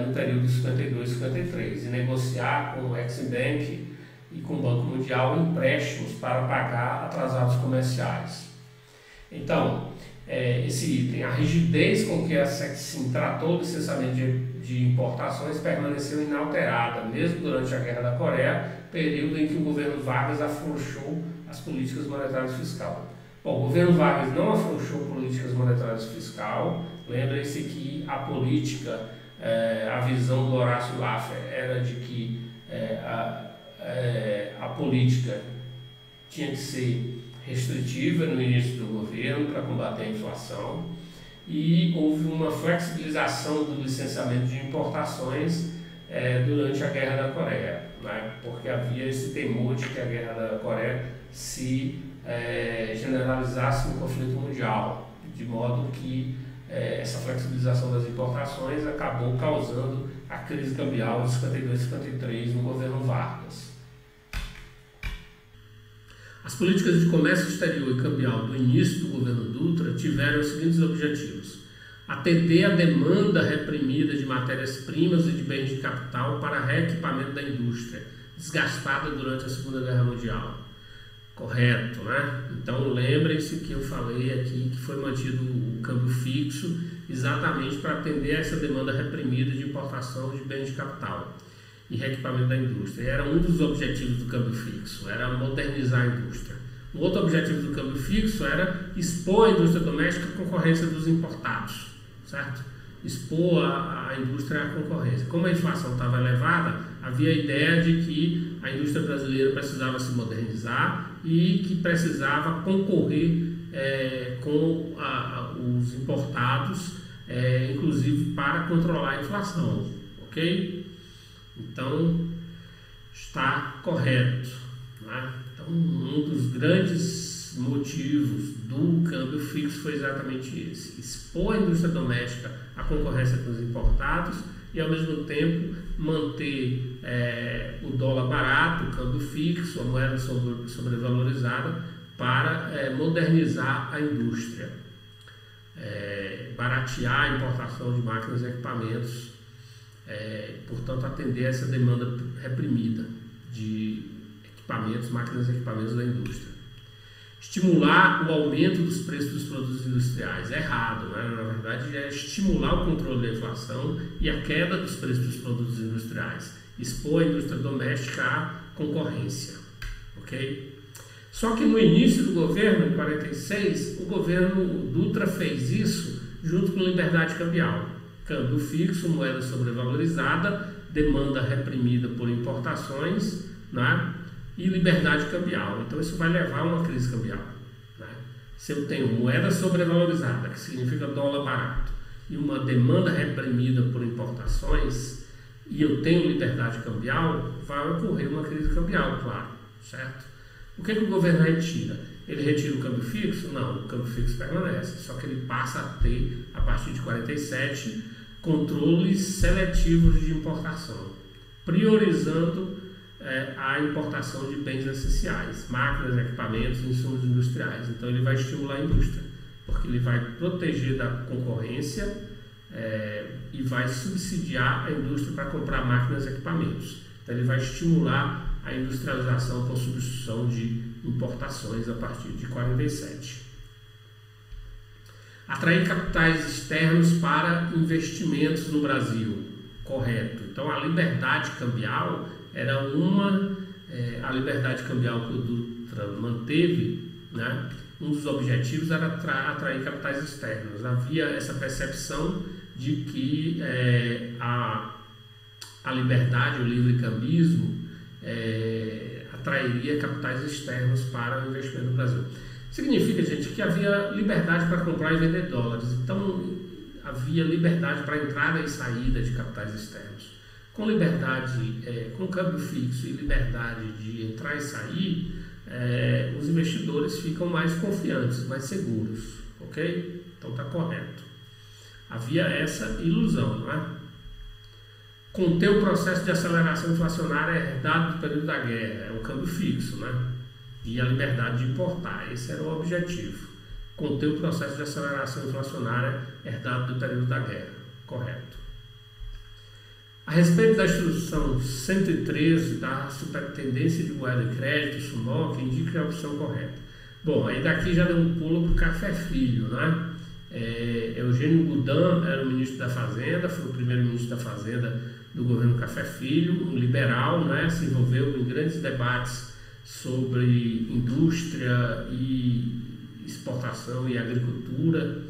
no período de 52 e 53 e negociar com o Exim Bank e com o Banco Mundial empréstimos para pagar atrasados comerciais. Então, esse item, a rigidez com que a Secsim tratou o licenciamento de importações permaneceu inalterada, mesmo durante a Guerra da Coreia, período em que o governo Vargas afrouxou as políticas monetárias e fiscal. Bom, o governo Vargas não afrouxou políticas monetárias e fiscal. Lembrem-se que a política, a visão do Horácio Laffer era de que a política tinha que ser restritiva no início do governo para combater a inflação e houve uma flexibilização do licenciamento de importações durante a Guerra da Coreia, né? Porque havia esse temor de que a Guerra da Coreia se generalizasse no conflito mundial, de modo que essa flexibilização das importações acabou causando a crise cambial de 52 e 53 no governo Vargas. As políticas de comércio exterior e cambial do início do governo Dutra tiveram os seguintes objetivos: atender à demanda reprimida de matérias-primas e de bens de capital para reequipamento da indústria, desgastada durante a Segunda Guerra Mundial. Correto, né? Então lembrem-se que eu falei aqui que foi mantido o câmbio fixo exatamente para atender a essa demanda reprimida de importação de bens de capital e reequipamento da indústria. Era um dos objetivos do câmbio fixo, era modernizar a indústria. O outro objetivo do câmbio fixo era expor a indústria doméstica à concorrência dos importados, certo? Expor a indústria à concorrência. Como a inflação estava elevada, havia a ideia de que a indústria brasileira precisava se modernizar e que precisava concorrer com os importados, inclusive para controlar a inflação, ok? Então, está correto, né? Então, um dos grandes motivos do câmbio fixo foi exatamente esse: expor a indústria doméstica à concorrência com os importados e, ao mesmo tempo, manter o dólar barato, o câmbio fixo, a moeda sobrevalorizada, para modernizar a indústria, baratear a importação de máquinas e equipamentos portanto, atender a essa demanda reprimida de equipamentos, máquinas e equipamentos da indústria. Estimular o aumento dos preços dos produtos industriais. É errado, né? Na verdade, é estimular o controle da inflação e a queda dos preços dos produtos industriais. Expor a indústria doméstica à concorrência. Ok? Só que no início do governo, em 46, o governo Dutra fez isso junto com liberdade cambial. Câmbio fixo, moeda sobrevalorizada, demanda reprimida por importações, né? E liberdade cambial. Então isso vai levar a uma crise cambial, né? Se eu tenho moeda sobrevalorizada, que significa dólar barato, e uma demanda reprimida por importações, e eu tenho liberdade cambial, vai ocorrer uma crise cambial, claro, certo? O que o governo retira? Ele retira o câmbio fixo? Não, o câmbio fixo permanece, só que ele passa a ter, a partir de 47, controles seletivos de importação, priorizando a importação de bens essenciais, máquinas, equipamentos, insumos industriais. Então ele vai estimular a indústria, porque ele vai proteger da concorrência e vai subsidiar a indústria para comprar máquinas e equipamentos. Então ele vai estimular a industrialização com substituição de importações a partir de 47. Atrair capitais externos para investimentos no Brasil. Correto. Então a liberdade cambial era a liberdade cambial que o Dutra manteve, né? Um dos objetivos era atrair capitais externos. Havia essa percepção de que a liberdade, o livre cambismo, atrairia capitais externos para o investimento no Brasil. Significa, gente, que havia liberdade para comprar e vender dólares. Então havia liberdade para entrada e saída de capitais externos. Com liberdade, com câmbio fixo e liberdade de entrar e sair, os investidores ficam mais confiantes, mais seguros, ok? Então está correto. Havia essa ilusão, não é? Conter o processo de aceleração inflacionária herdado do período da guerra, é o câmbio fixo, né? E a liberdade de importar, esse era o objetivo. Conter o processo de aceleração inflacionária herdado do período da guerra, correto. A respeito da instrução 113 da Superintendência de Moeda e Crédito, SUMOC, indica a opção correta. Bom, aí daqui já deu um pulo para o Café Filho, né? Eugênio Goudin era o ministro da Fazenda, foi o primeiro ministro da Fazenda do governo Café Filho, um liberal, né? Se envolveu em grandes debates sobre indústria e exportação e agricultura,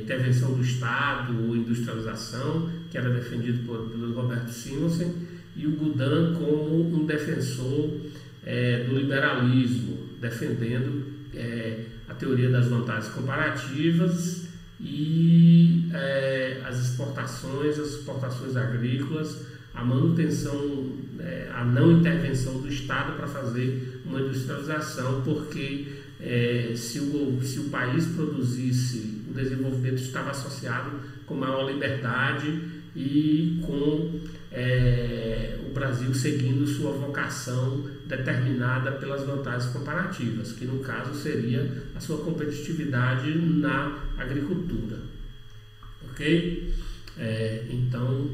intervenção do Estado, industrialização, que era defendido pelo Roberto Simonsen, e o Goudin como um defensor do liberalismo, defendendo a teoria das vantagens comparativas e as exportações agrícolas, a manutenção, a não intervenção do Estado para fazer uma industrialização, porque se o país produzisse, o desenvolvimento estava associado com maior liberdade e com o Brasil seguindo sua vocação determinada pelas vantagens comparativas, que no caso seria a sua competitividade na agricultura. Ok? Então,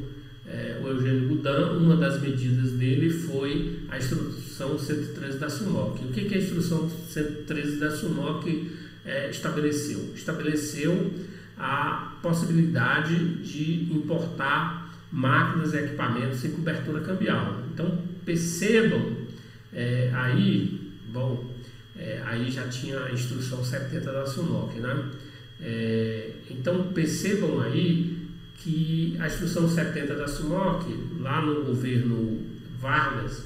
o Eugênio Goudin, uma das medidas dele foi a instrução 113 da SUMOC. O que a instrução 113 da SUMOC estabeleceu? Estabeleceu a possibilidade de importar máquinas e equipamentos sem cobertura cambial. Então, percebam, aí já tinha a instrução 70 da SUMOC, né? Então, percebam aí que a instrução 70 da SUMOC, lá no governo Vargas,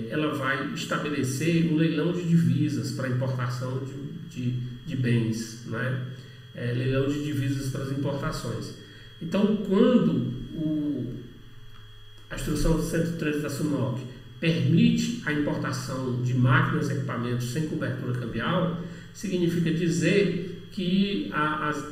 ela vai estabelecer um leilão de divisas para importação de bens, né? Leilão de divisas para as importações. Então, quando a instrução 113 da SUMOC permite a importação de máquinas e equipamentos sem cobertura cambial, significa dizer que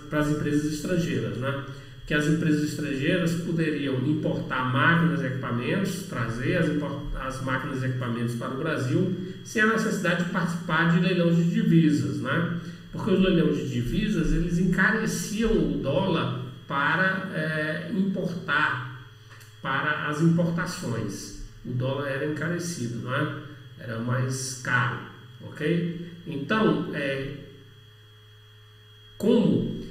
para as empresas estrangeiras, né? Que as empresas estrangeiras poderiam importar máquinas e equipamentos, trazer as máquinas e equipamentos para o Brasil, sem a necessidade de participar de leilões de divisas, né? Porque os leilões de divisas, eles encareciam o dólar para importar, para as importações. O dólar era encarecido, não é? Era mais caro, ok? Então, como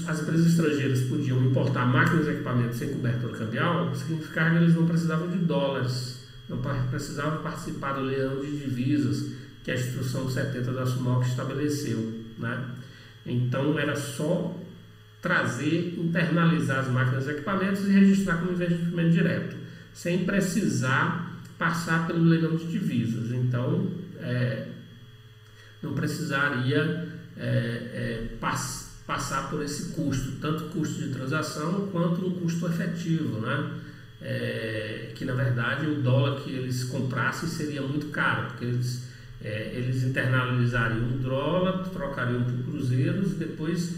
as empresas estrangeiras podiam importar máquinas e equipamentos sem cobertura cambial, significava que eles não precisavam de dólares, não precisavam participar do leilão de divisas que a Instrução 70 da SUMOC estabeleceu, né? Então era só trazer, internalizar as máquinas e equipamentos e registrar como investimento direto, sem precisar passar pelo leilão de divisas. Então não precisaria passar por esse custo, tanto custo de transação quanto um custo efetivo, né? Que na verdade o dólar que eles comprassem seria muito caro, porque eles internalizariam o dólar, trocariam por cruzeiros, depois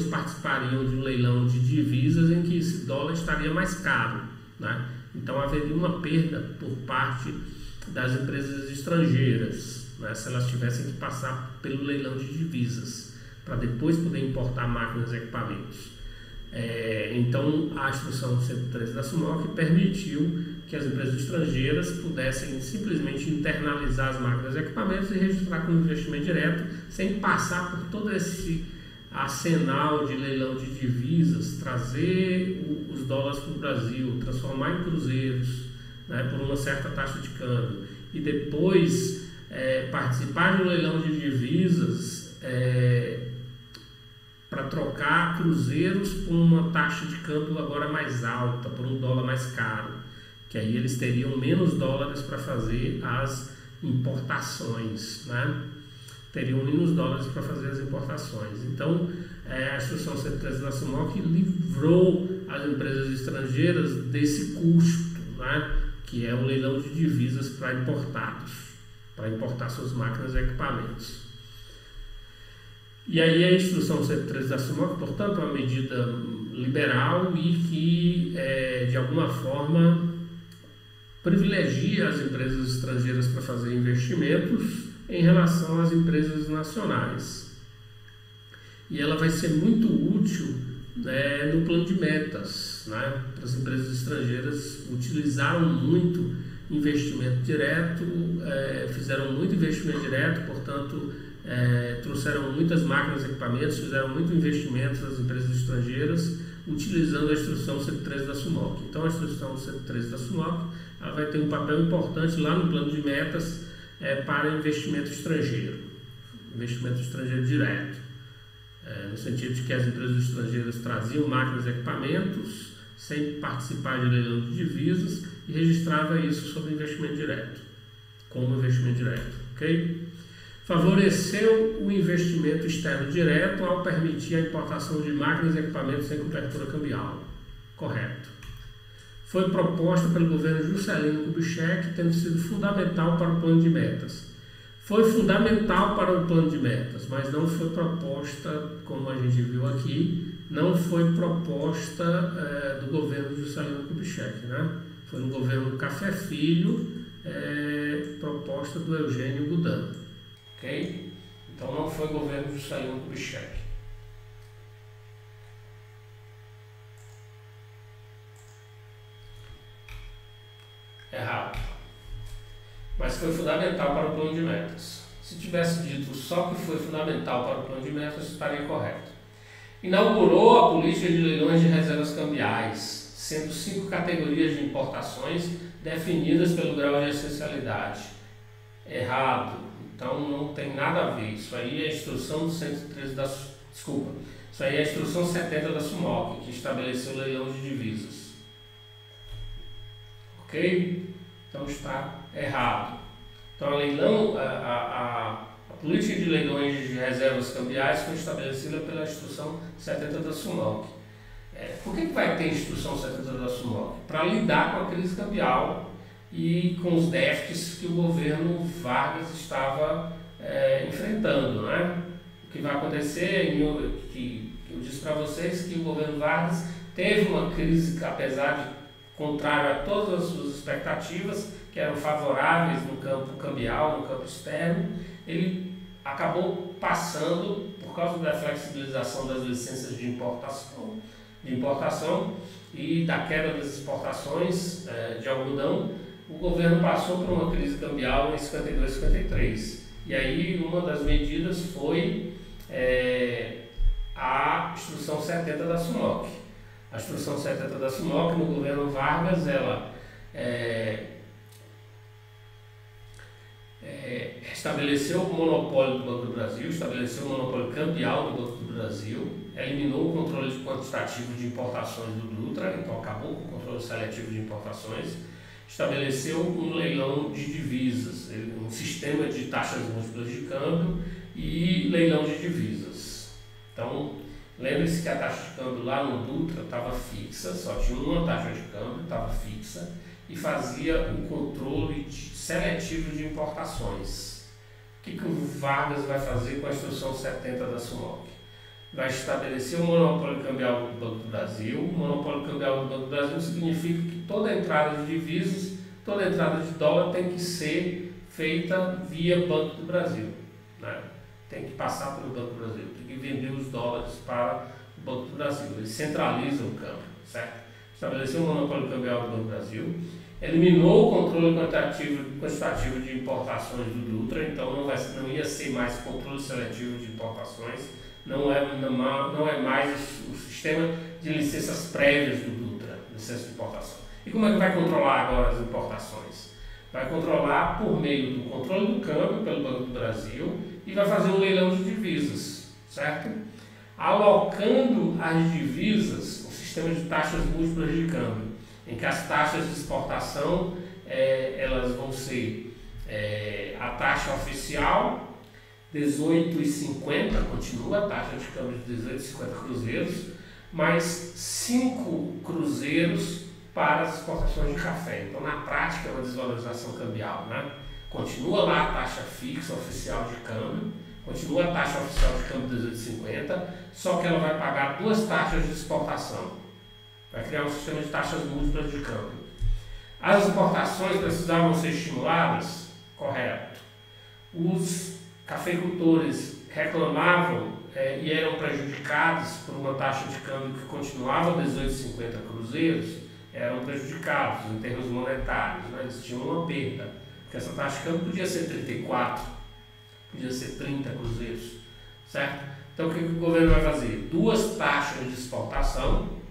participariam de um leilão de divisas em que esse dólar estaria mais caro, né? Então haveria uma perda por parte das empresas estrangeiras, né, se elas tivessem que passar pelo leilão de divisas para depois poder importar máquinas e equipamentos. Então a Instrução 113 da SUMOC permitiu que as empresas estrangeiras pudessem simplesmente internalizar as máquinas e equipamentos e registrar como investimento direto, sem passar por todo esse arsenal de leilão de divisas, trazer os dólares para o Brasil, transformar em cruzeiros, né, por uma certa taxa de câmbio, e depois participar de um leilão de divisas para trocar cruzeiros por uma taxa de câmbio agora mais alta, por um dólar mais caro, que aí eles teriam menos dólares para fazer as importações, né? Teriam menos dólares para fazer as importações. Então, a Instrução 113 da SUMOC livrou as empresas estrangeiras desse custo, né? Que é o leilão de divisas para importar suas máquinas e equipamentos. E aí a Instrução 113 da SUMOC, portanto, é uma medida liberal e que, de alguma forma, privilegia as empresas estrangeiras para fazer investimentos em relação às empresas nacionais. E ela vai ser muito útil, né, no plano de metas, né? As empresas estrangeiras utilizaram muito investimento direto, fizeram muito investimento direto, portanto, trouxeram muitas máquinas e equipamentos, fizeram muito investimento nas empresas estrangeiras, utilizando a Instrução 113 da SUMOC. Então, a Instrução 113 da SUMOC ela vai ter um papel importante lá no plano de metas para investimento estrangeiro direto, no sentido de que as empresas estrangeiras traziam máquinas e equipamentos sem participar de leilão de divisas e registrava isso sob investimento direto, como investimento direto, ok? Favoreceu o investimento externo direto ao permitir a importação de máquinas e equipamentos sem cobertura cambial. Correto. Foi proposta pelo governo Juscelino Kubitschek, tendo sido fundamental para o plano de metas. Foi fundamental para o plano de metas, mas não foi proposta, como a gente viu aqui, não foi proposta do governo Juscelino Kubitschek, né? Foi no governo Café Filho, proposta do Eugênio Goudin. Ok? Então não foi governo Juscelino Kubitschek. Errado. Mas foi fundamental para o plano de metas. Se tivesse dito só que foi fundamental para o plano de metas, estaria correto. Inaugurou a política de leilões de reservas cambiais, sendo 5 categorias de importações definidas pelo grau de essencialidade. Errado. Então não tem nada a ver. Isso aí é a Instrução 113 da... Desculpa. Isso aí é a Instrução 70 da SUMOC, que estabeleceu o leilão de divisas. Ok? Então está errado. Então a política de leilões de reservas cambiais foi estabelecida pela Instrução 70 da SUMOC. Por que vai ter Instrução 70 da SUMOC? Para lidar com a crise cambial e com os déficits que o governo Vargas estava enfrentando, né? O que vai acontecer, que eu disse para vocês que o governo Vargas teve uma crise, apesar de contrário a todas as suas expectativas, que eram favoráveis no campo cambial, no campo externo, ele acabou passando, por por causa da flexibilização das licenças de importação e da queda das exportações de algodão, o governo passou por uma crise cambial em 52, 53. E aí uma das medidas foi a Instrução 70 da SUMOC. A Instrução 70 da SUMOC, no governo Vargas, ela estabeleceu o monopólio do Banco do Brasil, estabeleceu o monopólio cambial do Banco do Brasil, eliminou o controle quantitativo de importações do Dutra, então acabou com o controle seletivo de importações, estabeleceu um leilão de divisas, um sistema de taxas múltiplas de câmbio e leilão de divisas. Então, lembre-se que a taxa de câmbio lá no Dutra estava fixa, só tinha uma taxa de câmbio, estava fixa, e fazia um controle seletivo de importações. O que o Vargas vai fazer com a Instrução 70 da SUMOC? Vai estabelecer o monopólio cambial do Banco do Brasil. O monopólio cambial do Banco do Brasil significa que toda entrada de divisas, toda entrada de dólar tem que ser feita via Banco do Brasil, né? Tem que passar pelo Banco do Brasil, tem que vender os dólares para o Banco do Brasil. Ele centraliza o câmbio, certo? Estabeleceu o monopólio cambial do Banco do Brasil, eliminou o controle quantitativo de importações do Dutra, então não ia ser mais controle seletivo de importações, não é mais o sistema de licenças prévias do Dutra, licença de importação. E como é que vai controlar agora as importações? Vai controlar por meio do controle do câmbio pelo Banco do Brasil e vai fazer um leilão de divisas, certo? Alocando as divisas, um sistema de taxas múltiplas de câmbio, em que as taxas de exportação elas vão ser a taxa oficial 18,50, continua a taxa de câmbio de 18,50 cruzeiros, mais 5 cruzeiros para as exportações de café. Então, na prática, é uma desvalorização cambial, né? Continua lá a taxa fixa oficial de câmbio, continua a taxa oficial de câmbio de 18,50, só que ela vai pagar 2 taxas de exportação. Vai criar um sistema de taxas múltiplas de câmbio. As exportações precisavam ser estimuladas? Correto. Os cafeicultores reclamavam e eram prejudicados por uma taxa de câmbio que continuava a 18,50 cruzeiros, eram prejudicados em termos monetários, né? Eles tinham uma perda, porque essa taxa de câmbio podia ser 34, podia ser 30 cruzeiros, certo? Então o que o governo vai fazer? 2 taxas de exportação.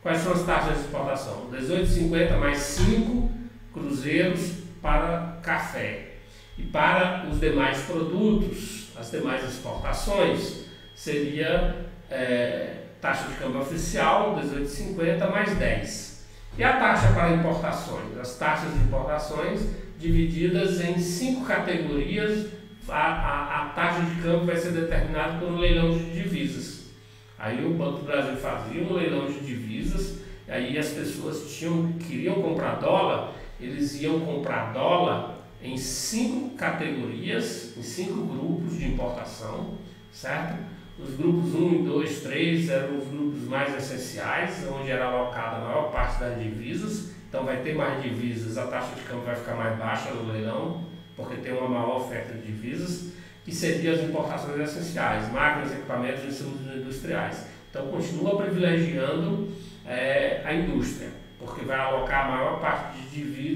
Quais são as taxas de exportação? 18,50 mais 5 cruzeiros para café. E para os demais produtos, as demais exportações, seria taxa de câmbio oficial, 18,50 mais 10. E a taxa para importações? As taxas de importações divididas em 5 categorias, a taxa de câmbio vai ser determinada por um leilão de divisas. Aí o Banco do Brasil fazia um leilão de divisas, aí as pessoas queriam comprar dólar, eles iam comprar dólar em 5 categorias, em 5 grupos de importação, certo? Os grupos 1, 2, 3 eram os grupos mais essenciais, onde era alocada a maior parte das divisas, então vai ter mais divisas, a taxa de câmbio vai ficar mais baixa no leilão, porque tem uma maior oferta de divisas, que seriam as importações essenciais, máquinas, equipamentos e insumos industriais. Então continua privilegiando a indústria, porque vai alocar a maior parte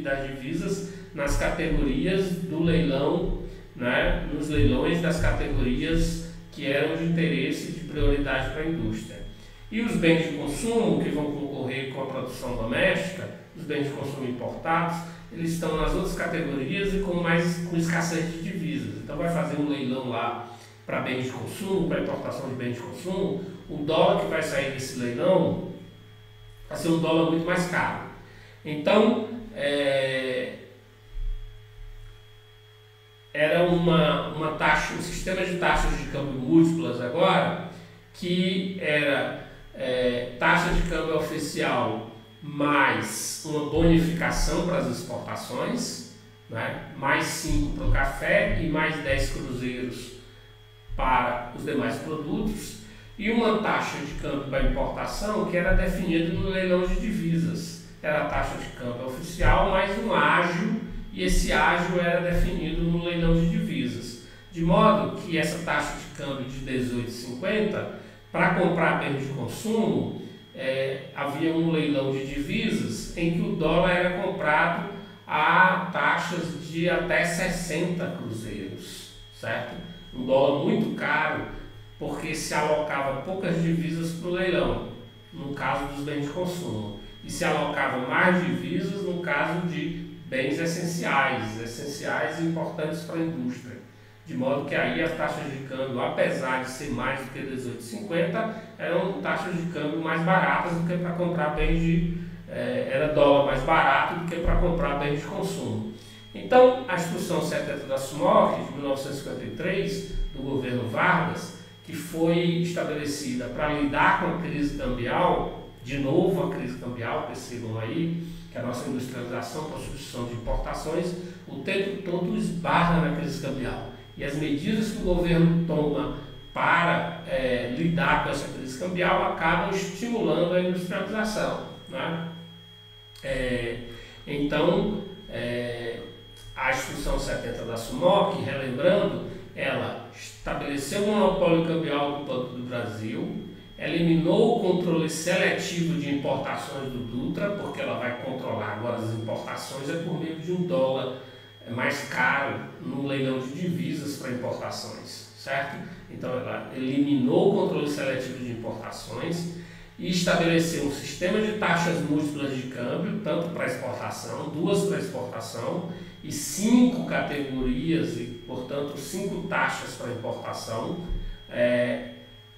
das divisas nas categorias do leilão, né, nos leilões das categorias que eram de interesse de prioridade para a indústria. E os bens de consumo, que vão concorrer com a produção doméstica, os bens de consumo importados, eles estão nas outras categorias e com escassez de divisas. Então vai fazer um leilão lá para bens de consumo, para importação de bens de consumo. O dólar que vai sair desse leilão vai ser um dólar muito mais caro. Então, era uma taxa, um sistema de taxas de câmbio múltiplas agora, que era taxa de câmbio oficial mais uma bonificação para as exportações, né? Mais 5 para o café e mais 10 cruzeiros para os demais produtos, e uma taxa de câmbio para importação que era definida no leilão de divisas. Era a taxa de câmbio oficial mais um ágio, e esse ágio era definido no leilão de divisas. De modo que essa taxa de câmbio de 18,50 para comprar bens de consumo. Havia um leilão de divisas em que o dólar era comprado a taxas de até 60 cruzeiros, certo? Um dólar muito caro, porque se alocava poucas divisas para o leilão, no caso dos bens de consumo, e se alocava mais divisas no caso de bens essenciais e importantes para a indústria. De modo que aí as taxas de câmbio, apesar de ser mais do que 18,50, eram taxas de câmbio mais baratas do que para comprar bens de... era dólar mais barato do que para comprar bens de consumo. Então, a Instrução 70 da SUMOC, de 1953, do governo Vargas, que foi estabelecida para lidar com a crise cambial, de novo a crise cambial, percebam aí, que a nossa industrialização para substituição de importações, o tempo todo esbarra na crise cambial. E as medidas que o governo toma para lidar com essa crise cambial acabam estimulando a industrialização, né? Então, a Instrução 70 da SUMOC, relembrando, ela estabeleceu o monopólio cambial do Banco do Brasil, eliminou o controle seletivo de importações do Dutra, porque ela vai controlar agora as importações por meio de um dólar mais caro no leilão de divisas para importações, certo? Então ela eliminou o controle seletivo de importações e estabeleceu um sistema de taxas múltiplas de câmbio, tanto para exportação, 2 para exportação e 5 categorias e, portanto, 5 taxas para importação,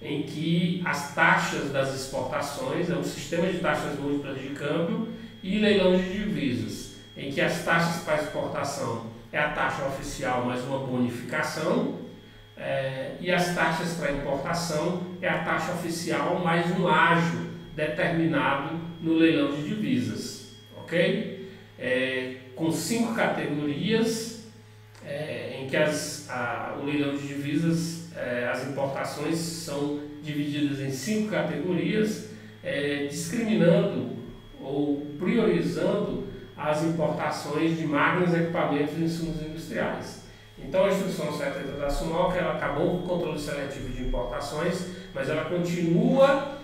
em que as taxas das exportações é um sistema de taxas múltiplas de câmbio e leilão de divisas, em que as taxas para exportação é a taxa oficial mais uma bonificação, e as taxas para importação é a taxa oficial mais um ágio determinado no leilão de divisas, ok? Com 5 categorias, em que o leilão de divisas, as importações são divididas em 5 categorias, discriminando ou priorizando as importações de máquinas, equipamentos e insumos industriais. Então a Instrução 70 da SUMOC, ela acabou com o controle seletivo de importações, mas ela continua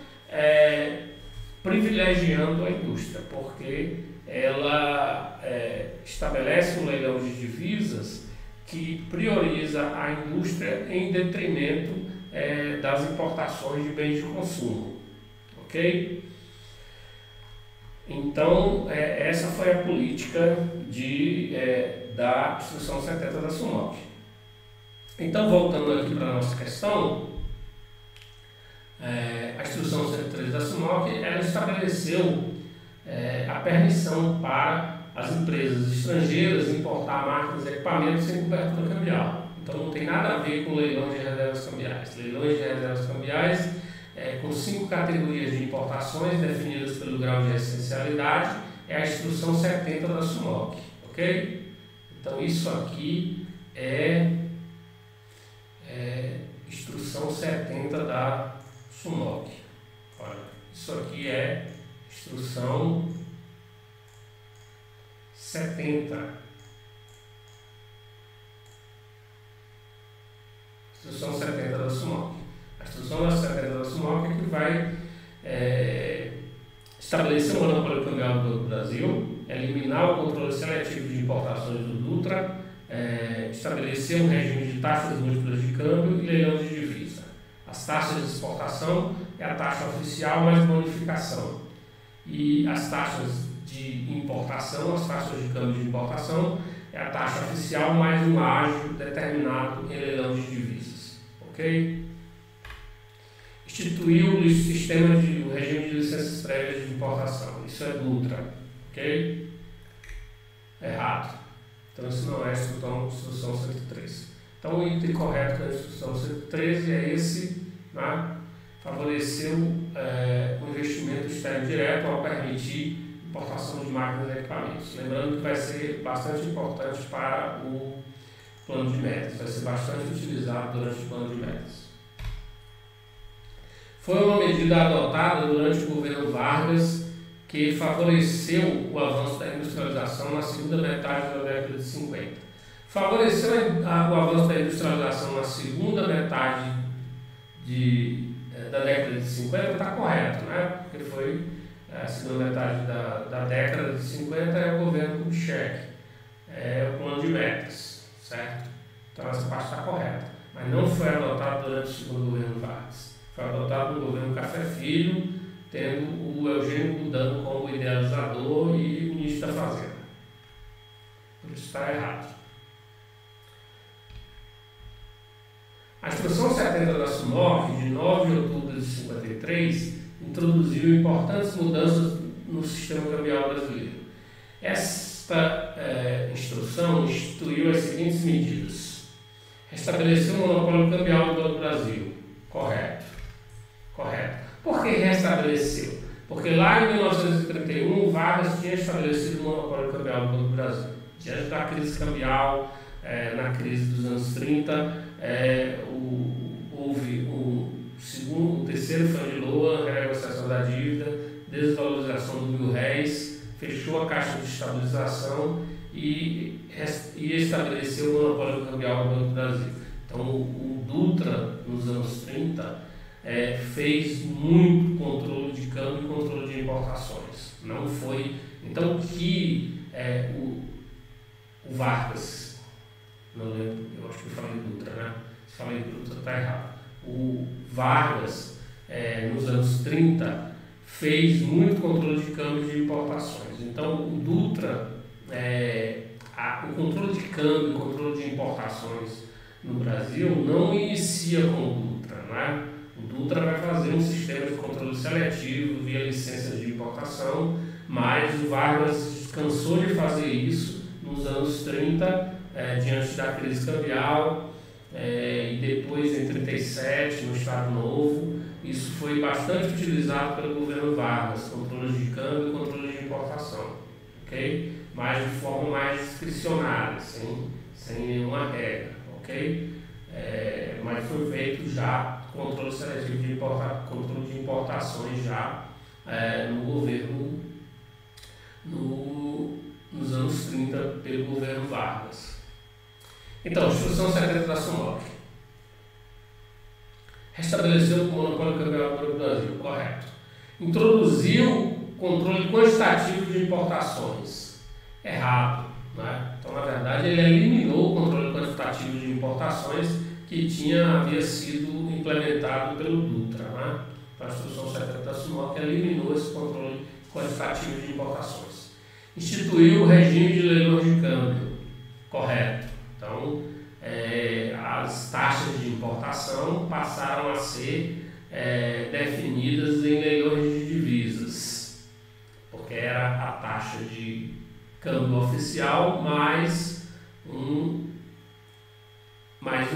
privilegiando a indústria, porque ela estabelece um leilão de divisas que prioriza a indústria em detrimento das importações de bens de consumo, ok? Então, essa foi a política da Instrução 70 da SUMOC. Então, voltando aqui para a nossa questão, a Instrução 103 da SUMOC, ela estabeleceu a permissão para as empresas estrangeiras importar máquinas e equipamentos sem cobertura cambial. Então, não tem nada a ver com leilões de reservas cambiais. Leilões de reservas cambiais com 5 categorias de importações definidas pelo grau de essencialidade, é a Instrução 70 da SUMOC, ok? Então isso aqui é Instrução 70 da SUMOC. Olha, isso aqui é Instrução 70. Instrução 70 da SUMOC. A Instrução 70 da SUMOC é que vai estabelecer o monopólio cambial do Banco do Brasil, eliminar o controle seletivo de importações do Dutra, estabelecer um regime de taxas múltiplas de câmbio e leilão de divisa. As taxas de exportação é a taxa oficial mais bonificação. E as taxas de importação, as taxas de câmbio de importação, é a taxa oficial mais um ágio determinado em leilão de divisas. Ok? Instituiu o sistema o regime de licenças prévias de importação. Isso é Dutra, ok? Errado. Então isso não é a Instrução 103. Então o item correto da Instrução 113 é esse, né? Favoreceu o investimento externo direto ao permitir importação de máquinas e equipamentos. Lembrando que vai ser bastante importante para o plano de metas, vai ser bastante utilizado durante o plano de metas. Foi uma medida adotada durante o governo Vargas que favoreceu o avanço da industrialização na segunda metade da década de 50. Favoreceu o avanço da industrialização na segunda metade da década de 50 está correto, né? Porque foi a segunda metade da década de 50 é o governo Kubitschek, é o plano de metas, certo? Então essa parte está correta, mas não foi adotado durante o segundo governo Vargas, foi adotado no governo Café Filho, tendo o Eugênio Budan como idealizador e ministro da Fazenda. Por isso está errado. A Instrução 70 da SUMOP, de 9 de outubro de 53, introduziu importantes mudanças no sistema cambial brasileiro. Esta instrução instituiu as seguintes medidas. Restabeleceu o monopólio cambial do Banco do Brasil. Correto. Por que restabeleceu? Porque lá em 1931, Vargas tinha estabelecido o monopólio cambial do Banco do Brasil. Diante da crise cambial, na crise dos anos 30, houve o terceiro fã de Loa, renegociação da dívida, desvalorização do mil-réis, fechou a caixa de estabilização e estabeleceu o monopólio cambial do Banco do Brasil. Então, o Dutra, nos anos 30, fez muito controle de câmbio e controle de importações. Não foi. Então, que o Vargas, não lembro, eu acho que eu falei Dutra, né? Se falei Dutra, está errado. O Vargas, nos anos 30, fez muito controle de câmbio e de importações. Então, o Dutra, o controle de câmbio e o controle de importações no Brasil não inicia com o Dutra, né? O Dutra vai fazer um sistema de controle seletivo via licença de importação, mas o Vargas cansou de fazer isso nos anos 30, diante da crise cambial, e depois em 37, no Estado Novo. Isso foi bastante utilizado pelo governo Vargas, controle de câmbio e controle de importação, ok? Mas de forma mais discricionária, sem nenhuma regra, ok? Mas foi feito já controle seletivo de controle de importações já no governo, nos anos 30, pelo governo Vargas. Então, Instrução 70 da SUMOP. Restabeleceu o monopólio cambial do Banco do Brasil, correto. Introduziu controle quantitativo de importações, errado, né? Então, na verdade, ele eliminou o controle quantitativo de importações que havia sido implementado pelo Dutra, né? Então, a Instrução 70 da SUMOP eliminou esse controle quantitativo de importações. Instituiu o regime de leilões de câmbio, correto. Então, as taxas de importação passaram a ser definidas em leilões de divisas, porque era a taxa de câmbio oficial mais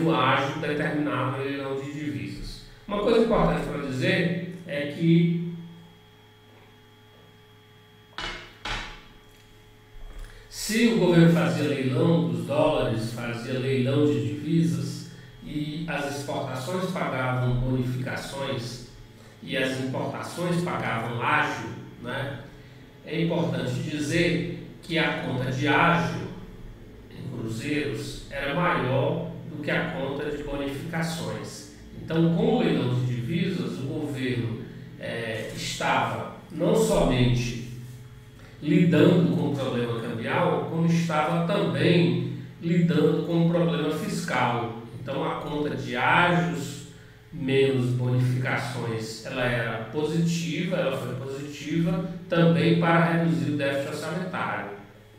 um ágio determinado no leilão de divisas. Uma coisa importante para dizer é que se o governo fazia leilão dos dólares, fazia leilão de divisas e as exportações pagavam bonificações e as importações pagavam ágio, né? É importante dizer que a conta de ágio em cruzeiros era maior do que a conta de bonificações. Então, com o leilão de divisas, o governo estava não somente lidando com o problema cambial, como estava também lidando com o problema fiscal. Então, a conta de ágios menos bonificações, ela foi positiva também para reduzir o déficit orçamentário,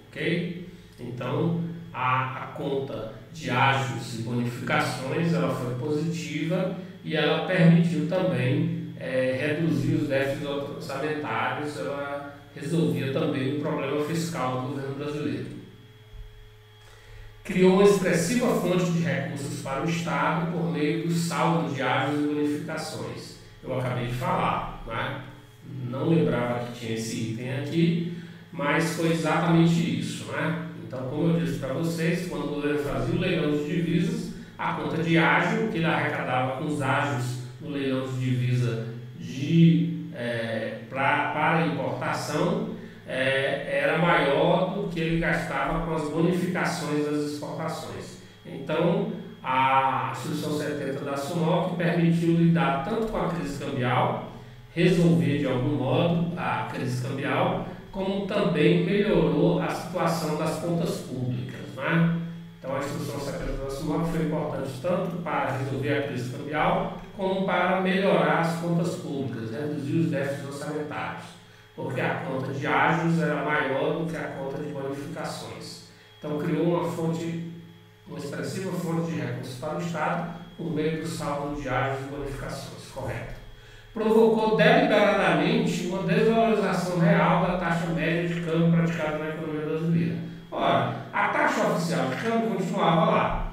ok? Então, a conta de ágios e bonificações, ela foi positiva e ela permitiu também reduzir os déficits orçamentários, ela resolvia também o problema fiscal do governo brasileiro. Criou uma expressiva fonte de recursos para o Estado por meio do saldo de ágios e bonificações. Eu acabei de falar, né? Não lembrava que tinha esse item aqui, mas foi exatamente isso, né? Então, como eu disse para vocês, quando o governo fazia o leilão de divisas, a conta de ágio, que ele arrecadava com os ágios no leilão de divisa para importação, era maior do que ele gastava com as bonificações das exportações. Então, a Instrução 70 da SUMOC permitiu lidar tanto com a crise cambial, resolver de algum modo a crise cambial, como também melhorou a situação das contas públicas, né? Então a Instrução 70 da SUMOC foi importante tanto para resolver a crise cambial, como para melhorar as contas públicas, reduzir os déficits orçamentários, porque a conta de ágios era maior do que a conta de bonificações. Então criou uma expressiva fonte de recursos para o Estado por meio do saldo de ágios e bonificações, correto. Provocou deliberadamente uma desvalorização real da taxa média de câmbio praticada na economia brasileira. Ora, a taxa oficial de câmbio continuava lá,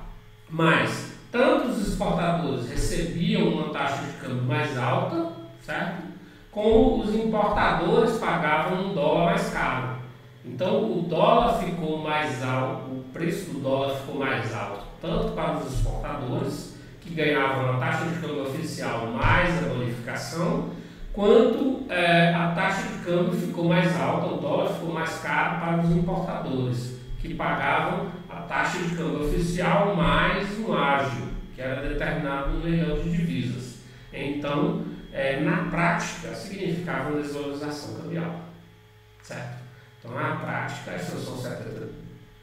mas tanto os exportadores recebiam uma taxa de câmbio mais alta, certo? Como os importadores pagavam um dólar mais caro. Então o dólar ficou mais alto, o preço do dólar ficou mais alto, tanto para os exportadores, que ganhavam a taxa de câmbio oficial mais a bonificação, quanto a taxa de câmbio ficou mais alta, o dólar ficou mais caro para os importadores, que pagavam a taxa de câmbio oficial mais um ágio, que era determinado no leilão de divisas. Então, na prática, significava uma desvalorização cambial, certo? Então, na prática, a Instrução 70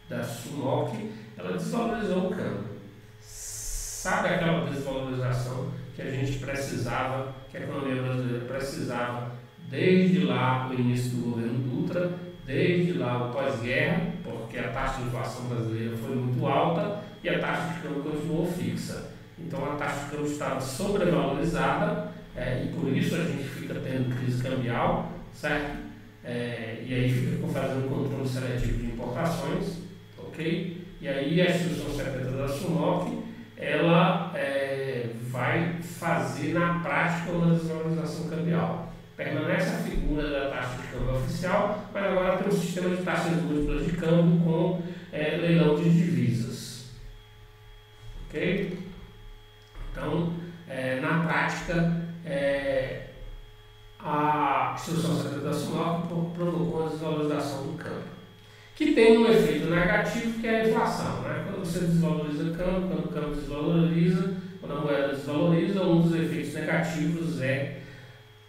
da SUMOC, ela desvalorizou o câmbio. Sabe aquela desvalorização que a gente precisava, que a economia brasileira precisava desde lá o início do governo Dutra, desde lá o pós-guerra, porque a taxa de inflação brasileira foi muito alta e a taxa de câmbio continuou fixa. Então a taxa de câmbio estava sobrevalorizada e por isso a gente fica tendo crise cambial, certo? E aí fica fazendo controle seletivo de importações, ok? E aí a Instrução 70 da SUMOC, ela vai fazer na prática uma desvalorização cambial. Permanece a figura da taxa de câmbio oficial, mas agora tem um sistema de taxas múltiplas de câmbio com leilão de divisas. Ok? Então, na prática, a Instrução 70 da SUMOC provocou uma desvalorização do câmbio, que tem um efeito negativo, que é a inflação, né? Quando você desvaloriza o câmbio, quando o câmbio desvaloriza, quando a moeda desvaloriza, um dos efeitos negativos é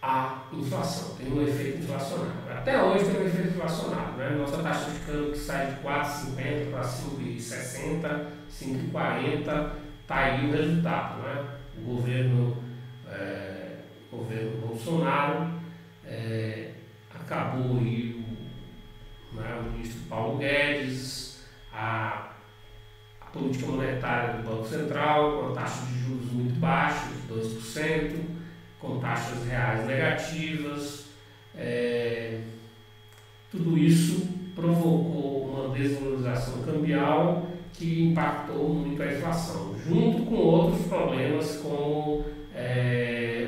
a inflação, tem um efeito inflacionário. Até hoje tem um efeito inflacionário, né? Nossa taxa de câmbio que sai de 4,50 para 5,60, 5,40, está aí o resultado, né? O governo Bolsonaro acabou aí o ministro Paulo Guedes, a política monetária do Banco Central, com a taxa de juros muito baixa, de 2%, com taxas reais negativas. Tudo isso provocou uma desvalorização cambial que impactou muito a inflação, junto com outros problemas, como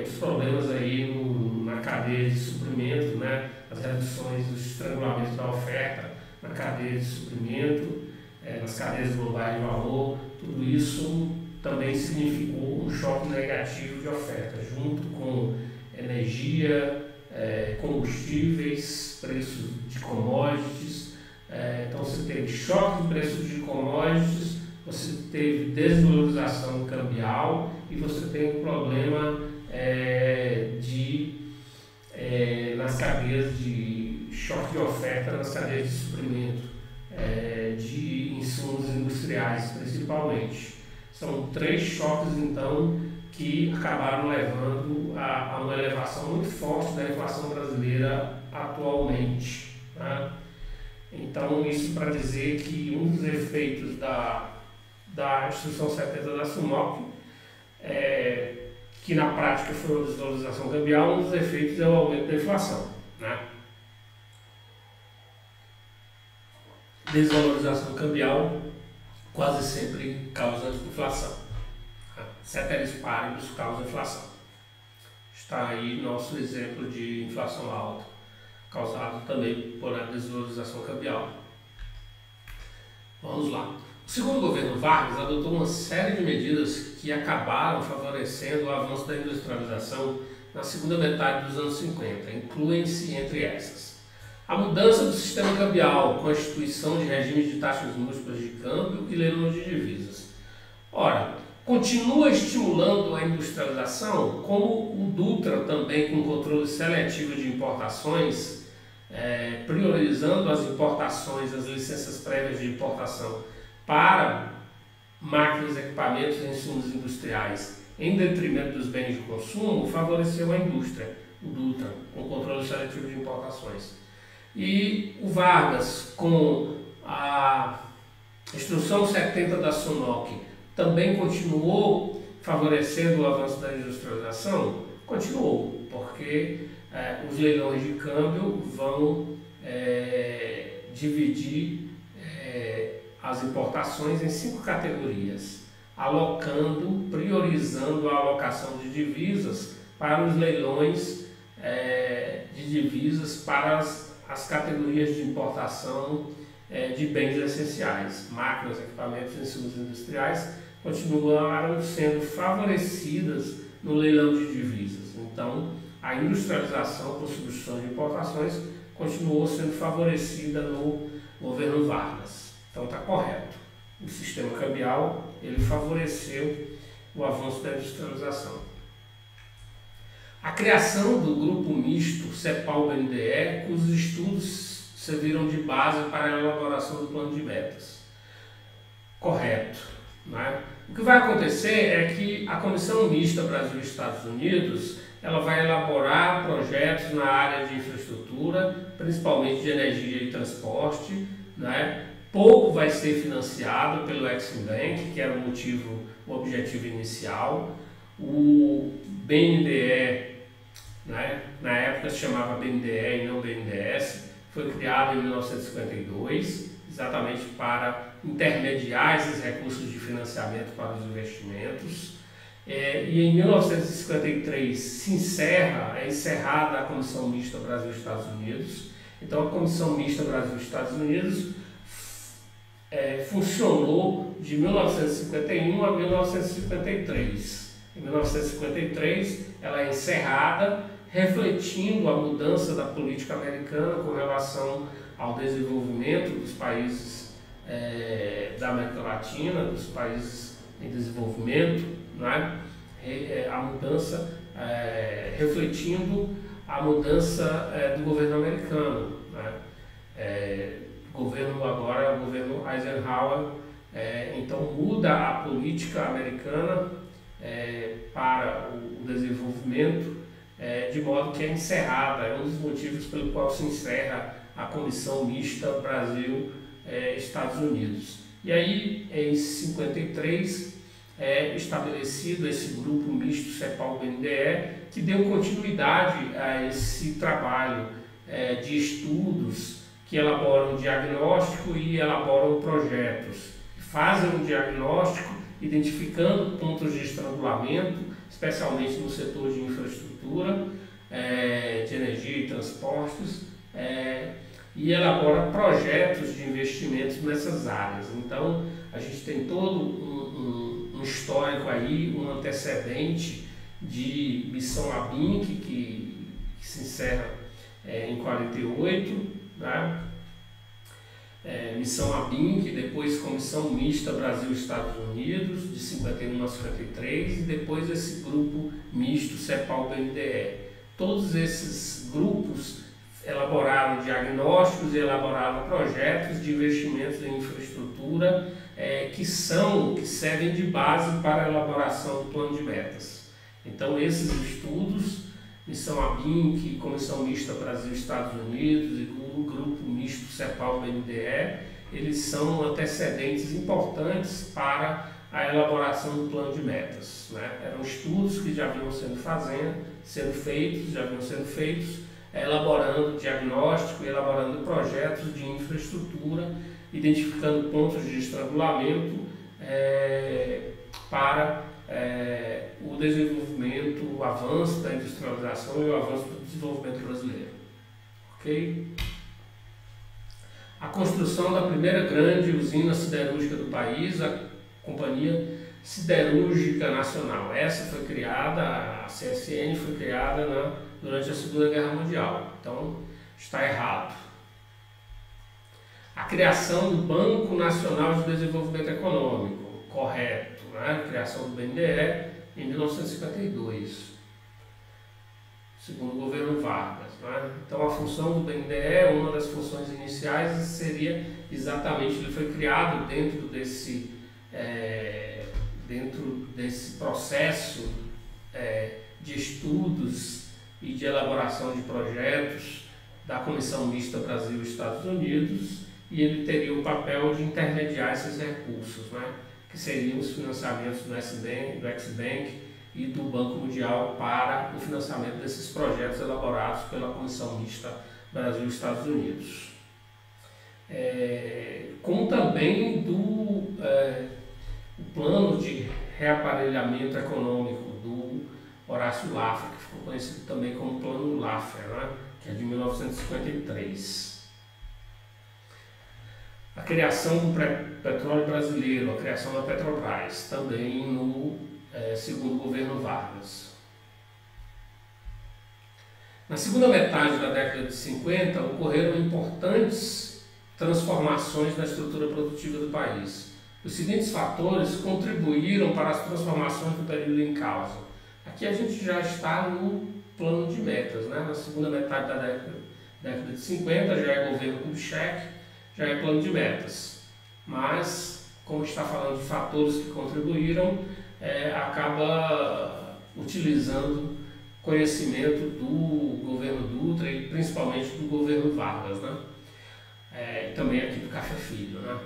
os problemas aí na cadeia de suprimento, né? As reduções dos estrangulamentos da oferta na cadeia de suprimento, nas cadeias globais de valor. Tudo isso também significou um choque negativo de oferta, junto com energia, combustíveis, preços de commodities. Então você teve choque de preços de commodities, você teve desvalorização cambial e você tem um problema nas cadeias de choque de oferta, nas cadeias de suprimento, de insumos industriais principalmente. São 3 choques então que acabaram levando a uma elevação muito forte da inflação brasileira atualmente, né? Então isso para dizer que um dos efeitos da Instrução 70 da SUMOC, que na prática foi uma desvalorização cambial, um dos efeitos é o aumento da inflação, né? Desvalorização cambial quase sempre causa inflação. Ceteris paribus causa inflação. Está aí nosso exemplo de inflação alta, causado também por a desvalorização cambial. Vamos lá. O segundo governo Vargas adotou uma série de medidas que acabaram favorecendo o avanço da industrialização na segunda metade dos anos 50. Incluem-se entre essas a mudança do sistema cambial, com a instituição de regimes de taxas múltiplas de câmbio e leilão de divisas. Ora, Continua estimulando a industrialização, como o Dutra também com controle seletivo de importações, priorizando as importações, as licenças prévias de importação para máquinas, equipamentos e insumos industriais, em detrimento dos bens de consumo, favoreceu a indústria, o Dutra, com controle seletivo de importações. E o Vargas, com a Instrução 70 da SUNOC, também continuou favorecendo o avanço da industrialização? Continuou, porque os leilões de câmbio vão dividir as importações em 5 categorias, priorizando a alocação de divisas para os leilões de divisas para as categorias de importação de bens essenciais. Máquinas, equipamentos e insumos industriais continuaram sendo favorecidas no leilão de divisas. Então, a industrialização por substituição de importações continuou sendo favorecida no governo Vargas. Então, está correto. O sistema cambial ele favoreceu o avanço da industrialização. A criação do grupo misto CEPAL-BNDE, cujos estudos serviram de base para a elaboração do plano de metas. Correto. Né? O que vai acontecer é que a Comissão Mista Brasil e Estados Unidos ela vai elaborar projetos na área de infraestrutura, principalmente de energia e transporte. Né? Pouco vai ser financiado pelo Exim Bank, que era o objetivo inicial. O BNDE, né? Na época se chamava BNDE e não BNDES, foi criado em 1952, exatamente para intermediar esses recursos de financiamento para os investimentos. E em 1953 é encerrada a Comissão Mista Brasil-Estados Unidos. Então a Comissão Mista Brasil-Estados Unidos funcionou de 1951 a 1953. Em 1953 ela é encerrada, refletindo a mudança da política americana com relação ao desenvolvimento dos países da América Latina, dos países em desenvolvimento, né? A mudança, refletindo a mudança do governo americano. Né? O governo Eisenhower, então muda a política americana para o desenvolvimento, de modo que é encerrada, é um dos motivos pelo qual se encerra a Comissão Mista Brasil-Estados Unidos. E aí, em 53, é estabelecido esse grupo misto CEPAL-BNDE, que deu continuidade a esse trabalho de estudos que elaboram diagnóstico e elaboram projetos. Fazem um diagnóstico identificando pontos de estrangulamento, especialmente no setor de infraestrutura, de energia e transportes, e elabora projetos de investimentos nessas áreas. Então, a gente tem todo um histórico aí, um antecedente de Missão ABINC, que se encerra em 48, né? Missão ABINC, depois Comissão Mista Brasil-Estados Unidos, de 51 a 53, e depois esse grupo misto CEPAL-BNDE. Todos esses grupos elaboraram diagnósticos e elaboraram projetos de investimentos em infraestrutura que servem de base para a elaboração do plano de metas. Então, esses estudos, Missão ABINC, Comissão Mista Brasil-Estados Unidos e o grupo misto CEPAL-BNDE, eles são antecedentes importantes para a elaboração do plano de metas. Né? Eram estudos que já vinham sendo feitos, elaborando diagnóstico e elaborando projetos de infraestrutura, identificando pontos de estrangulamento para o desenvolvimento, o avanço da industrialização e o avanço do desenvolvimento brasileiro. Ok? A construção da primeira grande usina siderúrgica do país, a Companhia Siderúrgica Nacional. Essa foi criada, a CSN foi criada durante a Segunda Guerra Mundial. Então, está errado. A criação do Banco Nacional de Desenvolvimento Econômico. Correto. né? A criação do BNDE em 1952, segundo o governo Vargas, né? Então a função do BNDE, uma das funções iniciais seria exatamente, ele foi criado dentro desse processo de estudos e de elaboração de projetos da Comissão Mista Brasil e Estados Unidos, e ele teria o papel de intermediar esses recursos, né? Que seriam os financiamentos do Ex-Bank e do Banco Mundial para o financiamento desses projetos elaborados pela Comissão Mista Brasil e Estados Unidos. Como também do plano de reaparelhamento econômico do Horácio Laffer, que ficou conhecido também como Plano Laffer, né? Que é de 1953. A criação do petróleo brasileiro, a criação da Petrobras, também no segundo governo Vargas. Na segunda metade da década de 50, ocorreram importantes transformações na estrutura produtiva do país. Os seguintes fatores contribuíram para as transformações do período em causa. Aqui a gente já está no plano de metas, né? Na segunda metade da década de 50, já é governo Kubitschek, já é plano de metas. Mas, como está falando de fatores que contribuíram, acaba utilizando conhecimento do governo Dutra e principalmente do governo Vargas, né? Também aqui do Café Filho, né?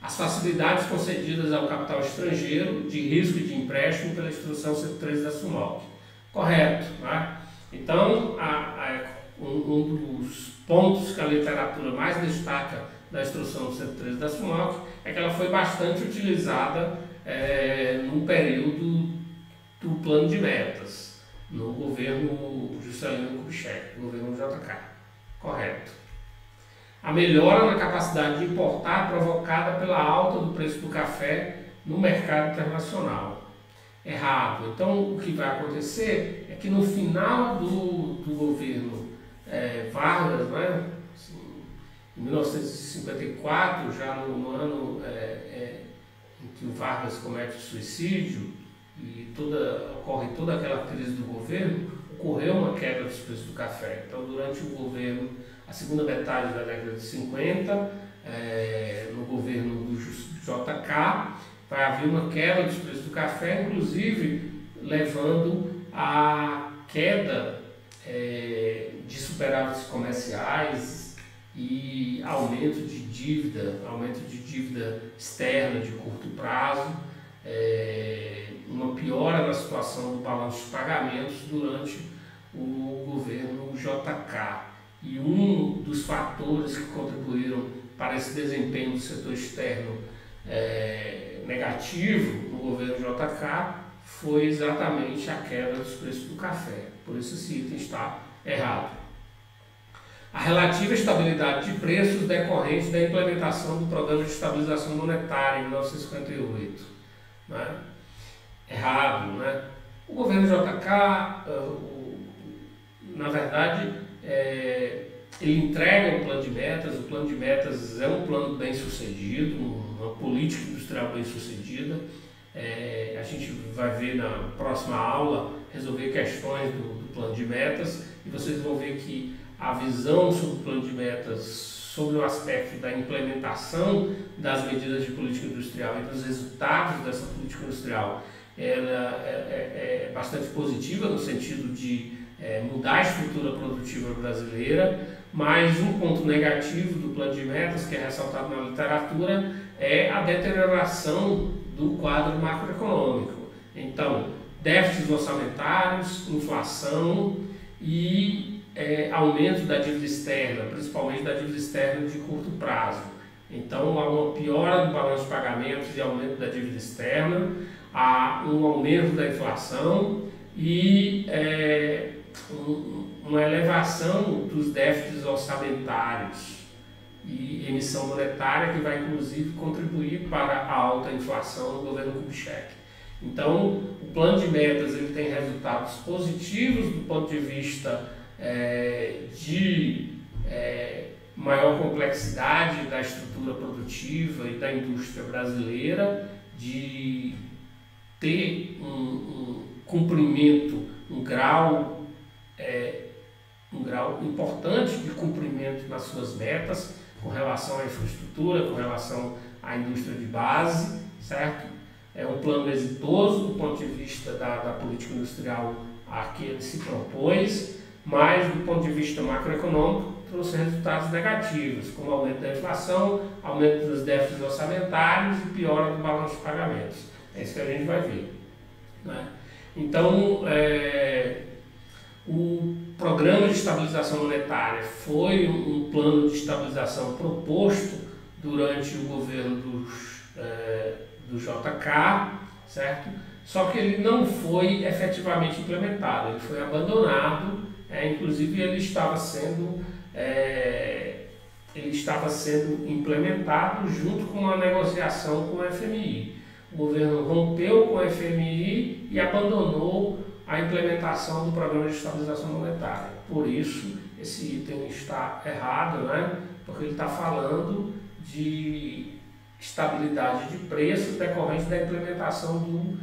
As facilidades concedidas ao capital estrangeiro de risco de empréstimo pela Instrução 103 da SUMOP. Correto, né? Então, um dos pontos que a literatura mais destaca da Instrução 103 da SUMOP é que ela foi bastante utilizada no período do plano de metas, no governo Juscelino Kubitschek, governo JK. Correto. A melhora na capacidade de importar provocada pela alta do preço do café no mercado internacional. Errado. Então, o que vai acontecer é que no final do governo Vargas, né, assim, em 1954, já no ano em que o Vargas comete o suicídio e ocorre toda aquela crise do governo, ocorreu uma queda dos preços do café. Então, durante o governo, a segunda metade da década de 50, no governo do JK, vai haver uma queda dos preços do café, inclusive levando à queda de superávites comerciais e aumento de dívida externa de curto prazo, uma piora na situação do balanço de pagamentos durante o governo JK. E um dos fatores que contribuíram para esse desempenho do setor externo negativo no governo JK foi exatamente a queda dos preços do café. Por isso esse item está errado. A relativa estabilidade de preços decorrente da implementação do Programa de Estabilização Monetária em 1958. Né? Errado. Né? O governo JK, na verdade, ele entrega um plano de metas. O plano de metas é um plano bem sucedido, uma política industrial bem sucedida. A gente vai ver na próxima aula resolver questões do plano de metas e vocês vão ver que a visão sobre o plano de metas, sobre o aspecto da implementação das medidas de política industrial e dos resultados dessa política industrial, ela é bastante positiva no sentido de mudar a estrutura produtiva brasileira, mas um ponto negativo do plano de metas, que é ressaltado na literatura, é a deterioração do quadro macroeconômico. Então, déficits orçamentários, inflação e aumento da dívida externa, principalmente da dívida externa de curto prazo. Então, há uma piora do balanço de pagamentos e aumento da dívida externa, há um aumento da inflação e uma elevação dos déficits orçamentários e emissão monetária, que vai inclusive contribuir para a alta inflação no governo Kubitschek. Então, o plano de metas ele tem resultados positivos do ponto de vista de maior complexidade da estrutura produtiva e da indústria brasileira, de ter um cumprimento, um grau importante de cumprimento nas suas metas com relação à infraestrutura, com relação à indústria de base, certo? É um plano exitoso do ponto de vista da política industrial a que ele se propôs, mas do ponto de vista macroeconômico trouxe resultados negativos, como aumento da inflação, aumento dos déficits orçamentários e piora do balanço de pagamentos. É isso que a gente vai ver, né? Então, o Programa de Estabilização Monetária foi um plano de estabilização proposto durante o governo do JK, certo? Só que ele não foi efetivamente implementado, ele foi abandonado, inclusive ele estava sendo implementado junto com uma negociação com o FMI. O governo rompeu com o FMI e abandonou a implementação do Programa de Estabilização Monetária. Por isso, esse item está errado, né? Porque ele está falando de estabilidade de preços decorrente da implementação do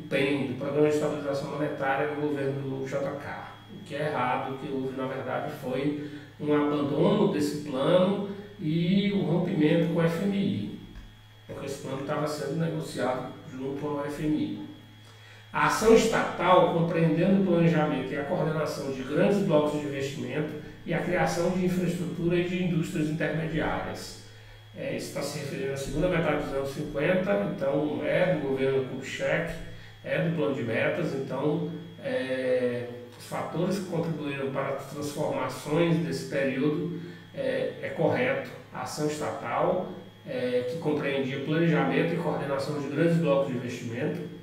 PEM, do Programa de Estabilização Monetária do governo do JK. O que é errado, o que houve, na verdade, foi um abandono desse plano e o rompimento com o FMI, porque esse plano estava sendo negociado junto ao FMI. A ação estatal, compreendendo o planejamento e a coordenação de grandes blocos de investimento e a criação de infraestrutura e de indústrias intermediárias. Isso está se referindo à segunda metade dos anos 50, então é do governo Kubitschek, é do plano de metas, então os fatores que contribuíram para as transformações desse período é correto. A ação estatal, que compreendia planejamento e coordenação de grandes blocos de investimento,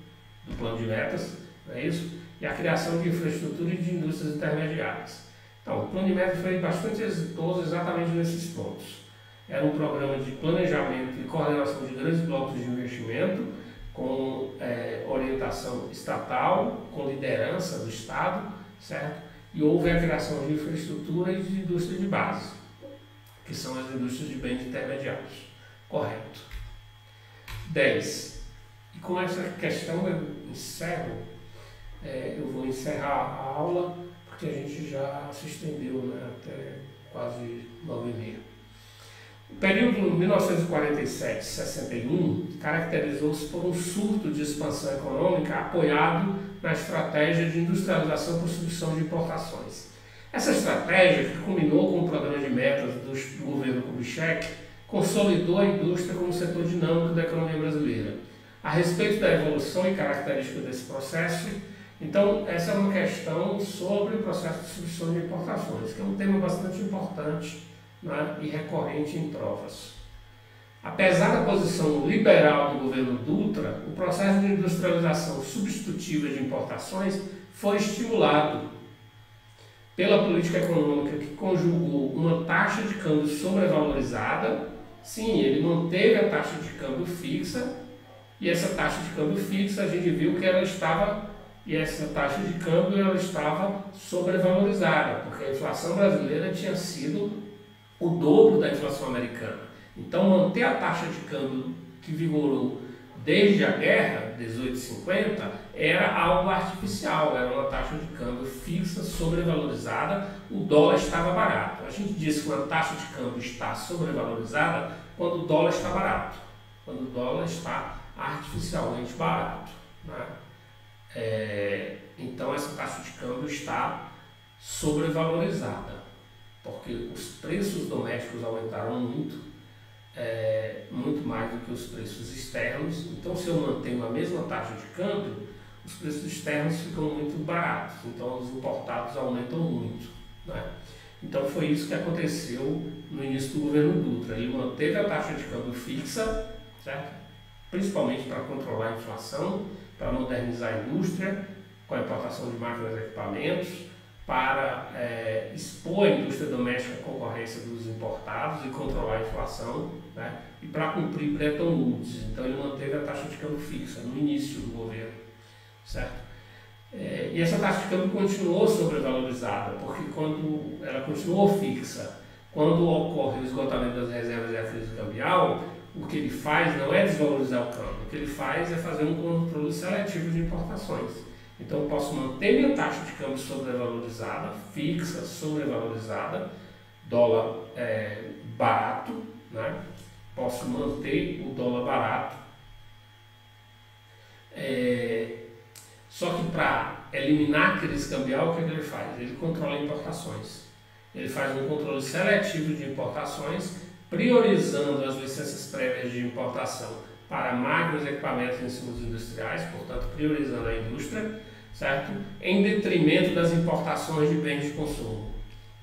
do plano de metas, não é isso? E a criação de infraestrutura e de indústrias intermediárias. Então, o plano de metas foi bastante exitoso exatamente nesses pontos. Era um programa de planejamento e coordenação de grandes blocos de investimento, com orientação estatal, com liderança do Estado, certo? E houve a criação de infraestrutura e de indústria de base, que são as indústrias de bens intermediários. Correto. 10. E com essa questão eu encerro, eu vou encerrar a aula, porque a gente já se estendeu, né, até quase 9h30. O período 1947-61 caracterizou-se por um surto de expansão econômica apoiado na estratégia de industrialização por substituição de importações. Essa estratégia, que culminou com o programa de metas do governo Kubitschek, consolidou a indústria como setor dinâmico da economia brasileira. A respeito da evolução e características desse processo, então essa é uma questão sobre o processo de substituição de importações, que é um tema bastante importante, né, e recorrente em provas. Apesar da posição liberal do governo Dutra, o processo de industrialização substitutiva de importações foi estimulado pela política econômica que conjugou uma taxa de câmbio sobrevalorizada. Sim, ele manteve a taxa de câmbio fixa, e essa taxa de câmbio fixa a gente viu que ela estava sobrevalorizada, porque a inflação brasileira tinha sido o dobro da inflação americana. Então, manter a taxa de câmbio que vigorou desde a guerra, 18,50, era algo artificial, era uma taxa de câmbio fixa, sobrevalorizada, o dólar estava barato. A gente diz que uma taxa de câmbio está sobrevalorizada quando o dólar está barato, quando o dólar está artificialmente barato, né? Então, essa taxa de câmbio está sobrevalorizada, porque os preços domésticos aumentaram muito, muito mais do que os preços externos. Então, se eu mantenho a mesma taxa de câmbio, os preços externos ficam muito baratos, então os importados aumentam muito, né? Então, foi isso que aconteceu no início do governo Dutra. Ele manteve a taxa de câmbio fixa, certo? Principalmente para controlar a inflação, para modernizar a indústria, com a importação de máquinas e equipamentos, para expor a indústria doméstica à concorrência dos importados e controlar a inflação, né? E para cumprir Bretton Woods. Então, ele manteve a taxa de câmbio fixa no início do governo, certo? E essa taxa de câmbio continuou sobrevalorizada, porque quando ela continuou fixa, quando ocorre o esgotamento das reservas e a crise cambial, o que ele faz não é desvalorizar o câmbio, o que ele faz é fazer um controle seletivo de importações. Então eu posso manter minha taxa de câmbio sobrevalorizada, fixa, sobrevalorizada, dólar barato, né? Posso manter o dólar barato, só que para eliminar a crise cambial, o que ele faz? Ele controla importações. Ele faz um controle seletivo de importações, priorizando as licenças prévias de importação para máquinas, equipamentos e insumos industriais, portanto priorizando a indústria, certo? Em detrimento das importações de bens de consumo,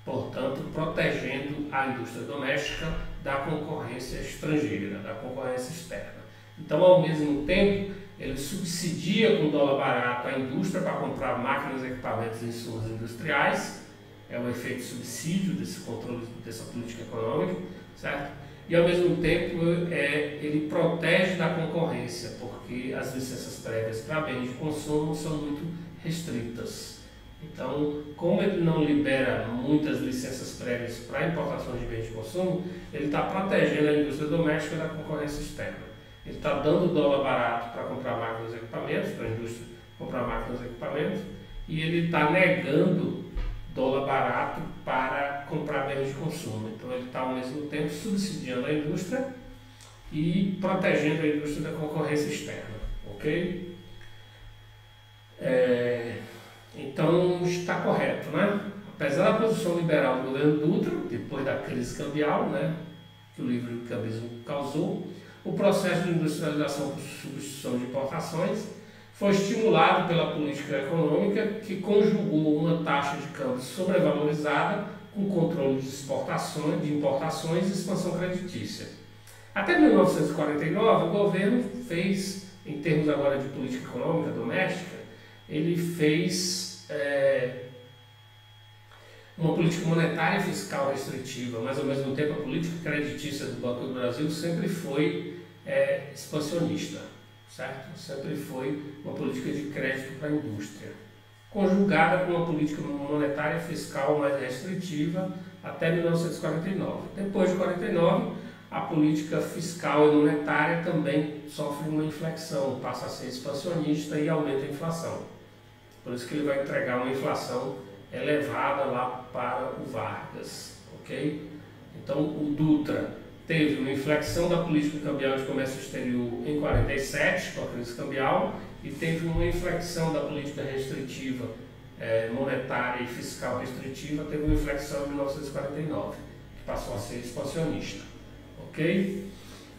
portanto protegendo a indústria doméstica da concorrência estrangeira, da concorrência externa. Então, ao mesmo tempo, ele subsidia com dólar barato a indústria para comprar máquinas, equipamentos e insumos industriais, é o efeito subsídio desse controle, dessa política econômica, certo? E ao mesmo tempo ele protege da concorrência, porque as licenças prévias para bens de consumo são muito restritas. Então, como ele não libera muitas licenças prévias para importação de bens de consumo, ele está protegendo a indústria doméstica da concorrência externa. Ele está dando dólar barato para comprar máquinas e equipamentos, para a indústria comprar máquinas e equipamentos, e ele está negando dólar barato para comprar bens de consumo. Então ele está ao mesmo tempo subsidiando a indústria e protegendo a indústria da concorrência externa, ok? Então está correto, né? Apesar da posição liberal do governo Dutra, depois da crise cambial, né, que o livre cambismo causou, o processo de industrialização por substituição de importações foi estimulado pela política econômica que conjugou uma taxa de câmbio sobrevalorizada com controle de exportações, de importações e expansão creditícia. Até 1949, o governo fez, em termos agora de política econômica doméstica, ele fez uma política monetária e fiscal restritiva, mas ao mesmo tempo a política creditícia do Banco do Brasil sempre foi expansionista. Certo? Sempre foi uma política de crédito para a indústria, conjugada com uma política monetária e fiscal mais restritiva até 1949. Depois de 1949, a política fiscal e monetária também sofre uma inflexão, passa a ser expansionista e aumenta a inflação. Por isso que ele vai entregar uma inflação elevada lá para o Vargas, ok? Então o Dutra teve uma inflexão da política cambial de comércio exterior em 47, com a crise cambial, e teve uma inflexão da política restritiva, monetária e fiscal restritiva, teve uma inflexão em 1949, que passou a ser expansionista. Ok?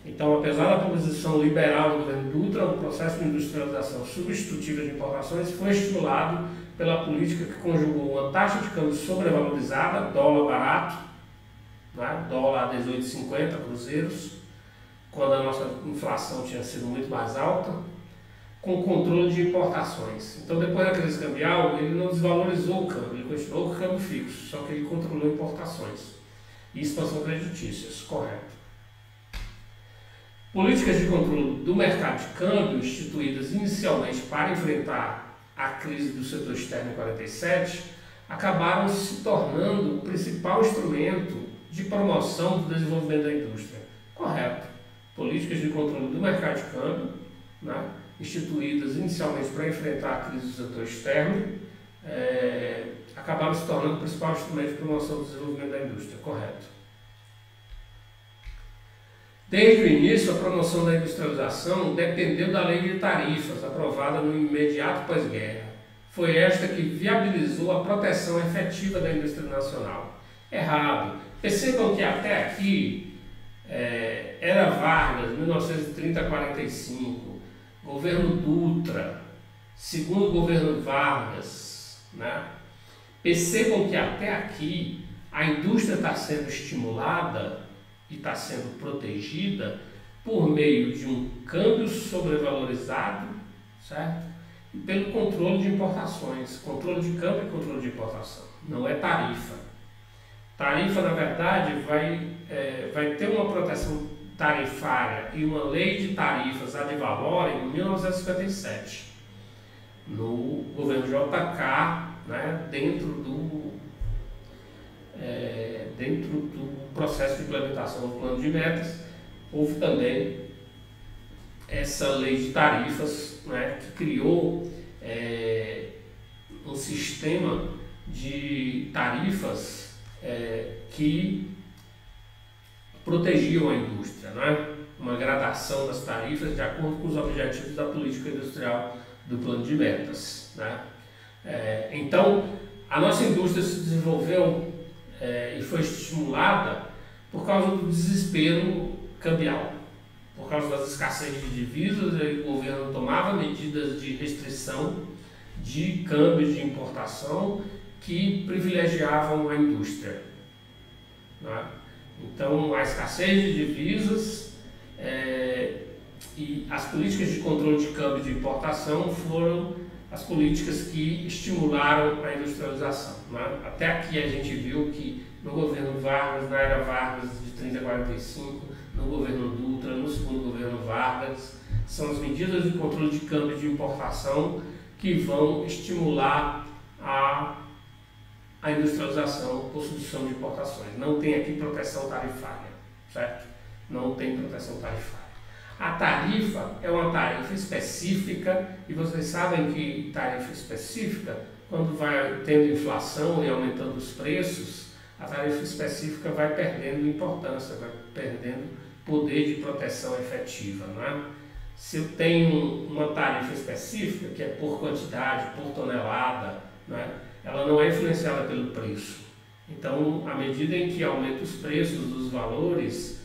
Então, apesar da posição liberal do governo Dutra, o processo de industrialização substitutiva de importações foi estimulado pela política que conjugou uma taxa de câmbio sobrevalorizada, dólar barato, né? Dólar a 18,50 cruzeiros, quando a nossa inflação tinha sido muito mais alta, com controle de importações. Então, depois da crise cambial, ele não desvalorizou o câmbio, ele continuou com o câmbio fixo, só que ele controlou importações e expansão creditícias, correto. Políticas de controle do mercado de câmbio, instituídas inicialmente para enfrentar a crise do setor externo em 47, acabaram se tornando o principal instrumento de promoção do desenvolvimento da indústria. Correto. Políticas de controle do mercado de câmbio, né, instituídas inicialmente para enfrentar a crise do setor externo, acabaram se tornando o principal instrumento de promoção do desenvolvimento da indústria. Correto. Desde o início, a promoção da industrialização dependeu da lei de tarifas, aprovada no imediato pós-guerra. Foi esta que viabilizou a proteção efetiva da indústria nacional. Errado. Percebam que até aqui, era Vargas, 1930 a 45, governo Dutra, segundo governo Vargas, né? Percebam que até aqui a indústria está sendo estimulada e está sendo protegida por meio de um câmbio sobrevalorizado, certo? E pelo controle de importações, controle de câmbio e controle de importação, não é tarifa. Tarifa, na verdade, vai ter uma proteção tarifária e uma lei de tarifas ad valorem em 1957, no governo JK, né, dentro do processo de implementação do plano de metas, houve também essa lei de tarifas, né, que criou um sistema de tarifas que protegiam a indústria, né? Uma gradação das tarifas de acordo com os objetivos da política industrial do plano de metas, né? Então, a nossa indústria se desenvolveu e foi estimulada por causa do desespero cambial, por causa das escassez de divisas. O governo tomava medidas de restrição de câmbio de importação que privilegiavam a indústria, né? Então, a escassez de divisas e as políticas de controle de câmbio de importação foram as políticas que estimularam a industrialização, né? Até aqui a gente viu que no governo Vargas, na era Vargas de 30 a 45, no governo Dutra, no segundo governo Vargas, são as medidas de controle de câmbio de importação que vão estimular a industrialização por substituição de importações. Não tem aqui proteção tarifária, certo? Não tem proteção tarifária. A tarifa é uma tarifa específica, e vocês sabem que tarifa específica, quando vai tendo inflação e aumentando os preços, a tarifa específica vai perdendo importância, vai perdendo poder de proteção efetiva, não é? Se eu tenho uma tarifa específica, que é por quantidade, por tonelada, não é? Ela não é influenciada pelo preço. Então, à medida em que aumenta os preços dos valores,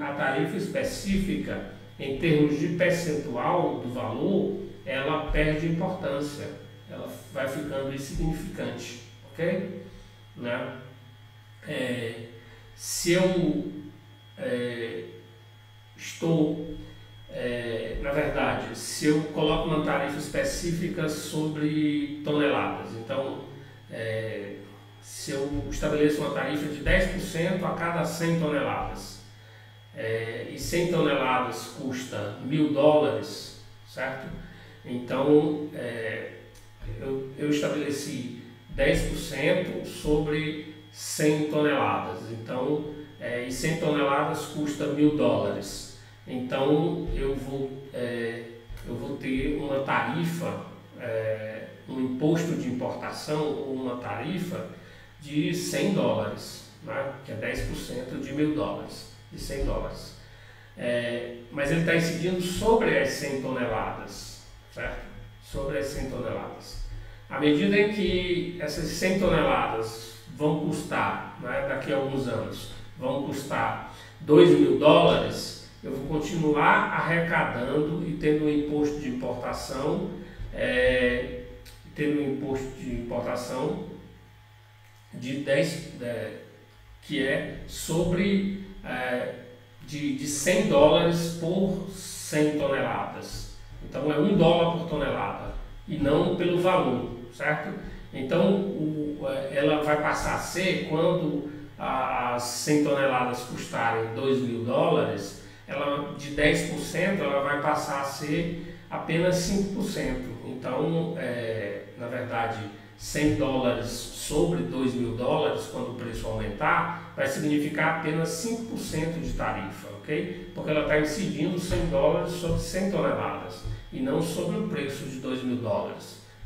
a tarifa específica, em termos de percentual do valor, ela perde importância, ela vai ficando insignificante, ok? Né? Se eu na verdade, se eu coloco uma tarifa específica sobre toneladas, então, se eu estabeleço uma tarifa de 10% a cada 100 toneladas, e 100 toneladas custa $1.000, certo? Então, eu estabeleci 10% sobre 100 toneladas, então, e 100 toneladas custa $1.000. Então, eu vou ter uma tarifa, um imposto de importação ou uma tarifa de $100, né? Que é 10% de $1.000, de $100. Mas ele está incidindo sobre as 100 toneladas, certo? Sobre as 100 toneladas. À medida em que essas 100 toneladas vão custar, né, daqui a alguns anos, vão custar $2.000, eu vou continuar arrecadando e tendo um imposto de importação, de 10, que é sobre de $100 por 100 toneladas. Então é $1 por tonelada e não pelo valor, certo? Então ela vai passar a ser, quando as 100 toneladas custarem $2.000, ela, de 10%, ela vai passar a ser apenas 5%. Então, na verdade, $100 sobre $2.000, quando o preço aumentar, vai significar apenas 5% de tarifa, ok? Porque ela está incidindo $100 sobre 100 toneladas e não sobre o preço de $2.000.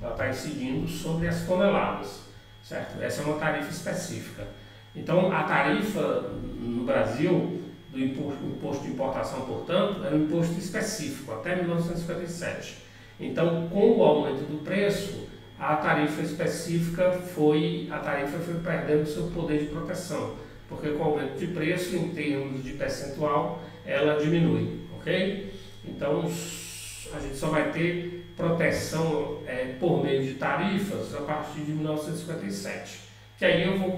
Ela está incidindo sobre as toneladas, certo? Essa é uma tarifa específica. Então, a tarifa no Brasil do imposto de importação, portanto, era um imposto específico, até 1957. Então, com o aumento do preço, a tarifa específica foi perdendo seu poder de proteção, porque com o aumento de preço, em termos de percentual, ela diminui, ok? Então, a gente só vai ter proteção por meio de tarifas a partir de 1957, que aí eu vou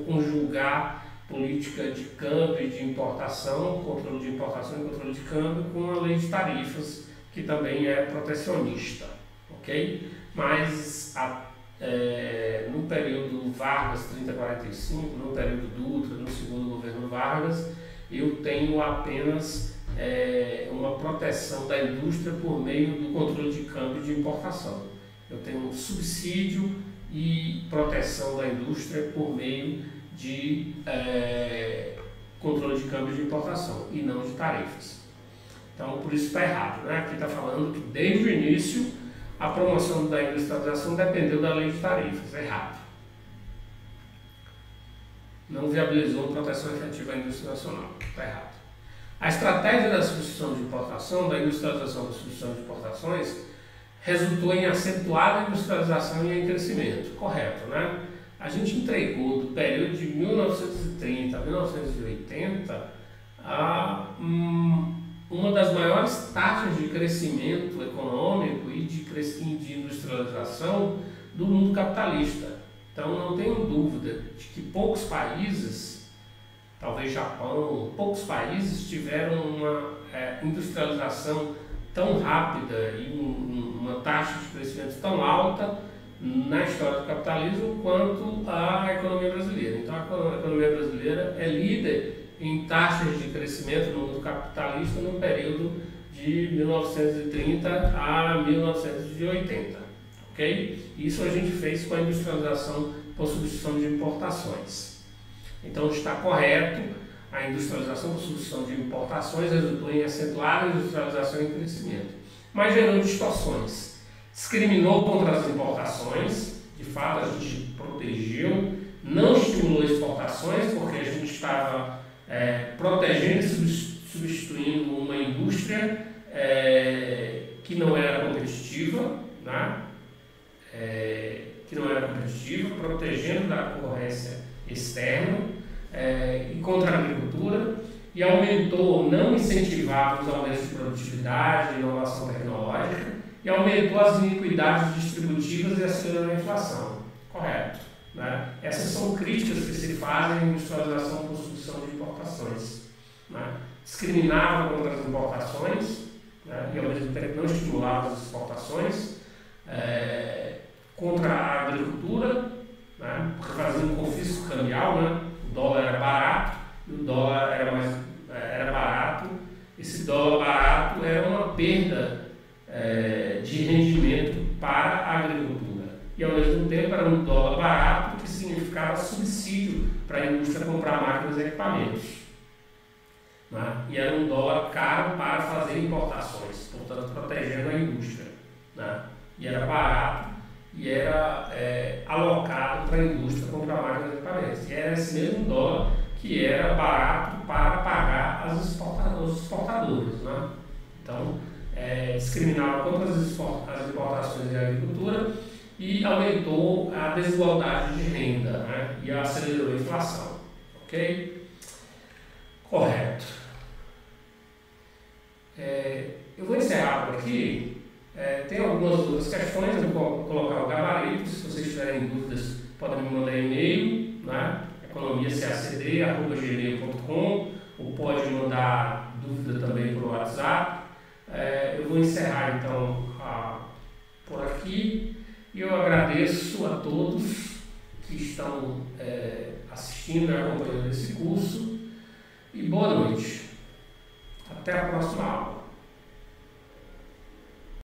conjugar política de câmbio e de importação, controle de importação e controle de câmbio, com a lei de tarifas, que também é protecionista, ok? Mas no período Vargas 30-45, no período Dutra, no segundo governo Vargas, eu tenho apenas uma proteção da indústria por meio do controle de câmbio de importação. Eu tenho um subsídio e proteção da indústria por meio de controle de câmbio de importação e não de tarifas. Então, por isso está errado, né? Aqui está falando que desde o início a promoção da industrialização dependeu da lei de tarifas. Errado. Não viabilizou proteção efetiva à indústria nacional. Está errado. A estratégia da substituição de importação, da industrialização da substituição de importações, resultou em acentuada industrialização e em crescimento. Correto, né? A gente entregou do período de 1930 a 1980 uma das maiores taxas de crescimento econômico e de industrialização do mundo capitalista. Então não tenho dúvida de que poucos países, talvez Japão, poucos países tiveram uma industrialização tão rápida e uma taxa de crescimento tão alta na história do capitalismo quanto a economia brasileira. Então a economia brasileira é líder em taxas de crescimento no mundo capitalista no período de 1930 a 1980, ok? Isso a gente fez com a industrialização por substituição de importações. Então está correto, a industrialização por substituição de importações resultou em acentuar a industrialização e crescimento, mas gerou distorções. Discriminou contra as importações, de fato a gente protegeu, não estimulou exportações porque a gente estava protegendo e substituindo uma indústria que não era competitiva, né? Protegendo da concorrência externa e contra a agricultura, e aumentou, não incentivava os aumentos de produtividade e inovação tecnológica, e aumentou as iniquidades distributivas e acelerou a inflação. Correto. Né? Essas são críticas que se fazem à industrialização por substituição de importações. Né? Discriminava contra as importações, né? E ao mesmo tempo não estimulava as exportações, contra a agricultura, né? Porque fazia um confisco cambial, né? O dólar era barato e o dólar era barato. Esse dólar barato era uma perda de rendimento para a agricultura. E ao mesmo tempo era um dólar barato, que significava subsídio para a indústria comprar máquinas e equipamentos. Né? E era um dólar caro para fazer importações, portanto protegendo a indústria. Né? E era barato e era alocado para a indústria comprar máquinas e equipamentos. E era esse mesmo dólar que era barato para pagar os exportadores. Né? Então, discriminava contra as importações da agricultura e aumentou a desigualdade de renda, né? E acelerou a inflação. Ok? Correto. Eu vou encerrar por aqui. Tem algumas outras questões, eu vou colocar o gabarito. Se vocês tiverem dúvidas, podem me mandar e-mail, né? economiacad@gmail.com, ou pode mandar dúvida também por WhatsApp. Eu vou encerrar então por aqui. E eu agradeço a todos que estão assistindo e acompanhando esse curso. E boa noite. Até a próxima aula.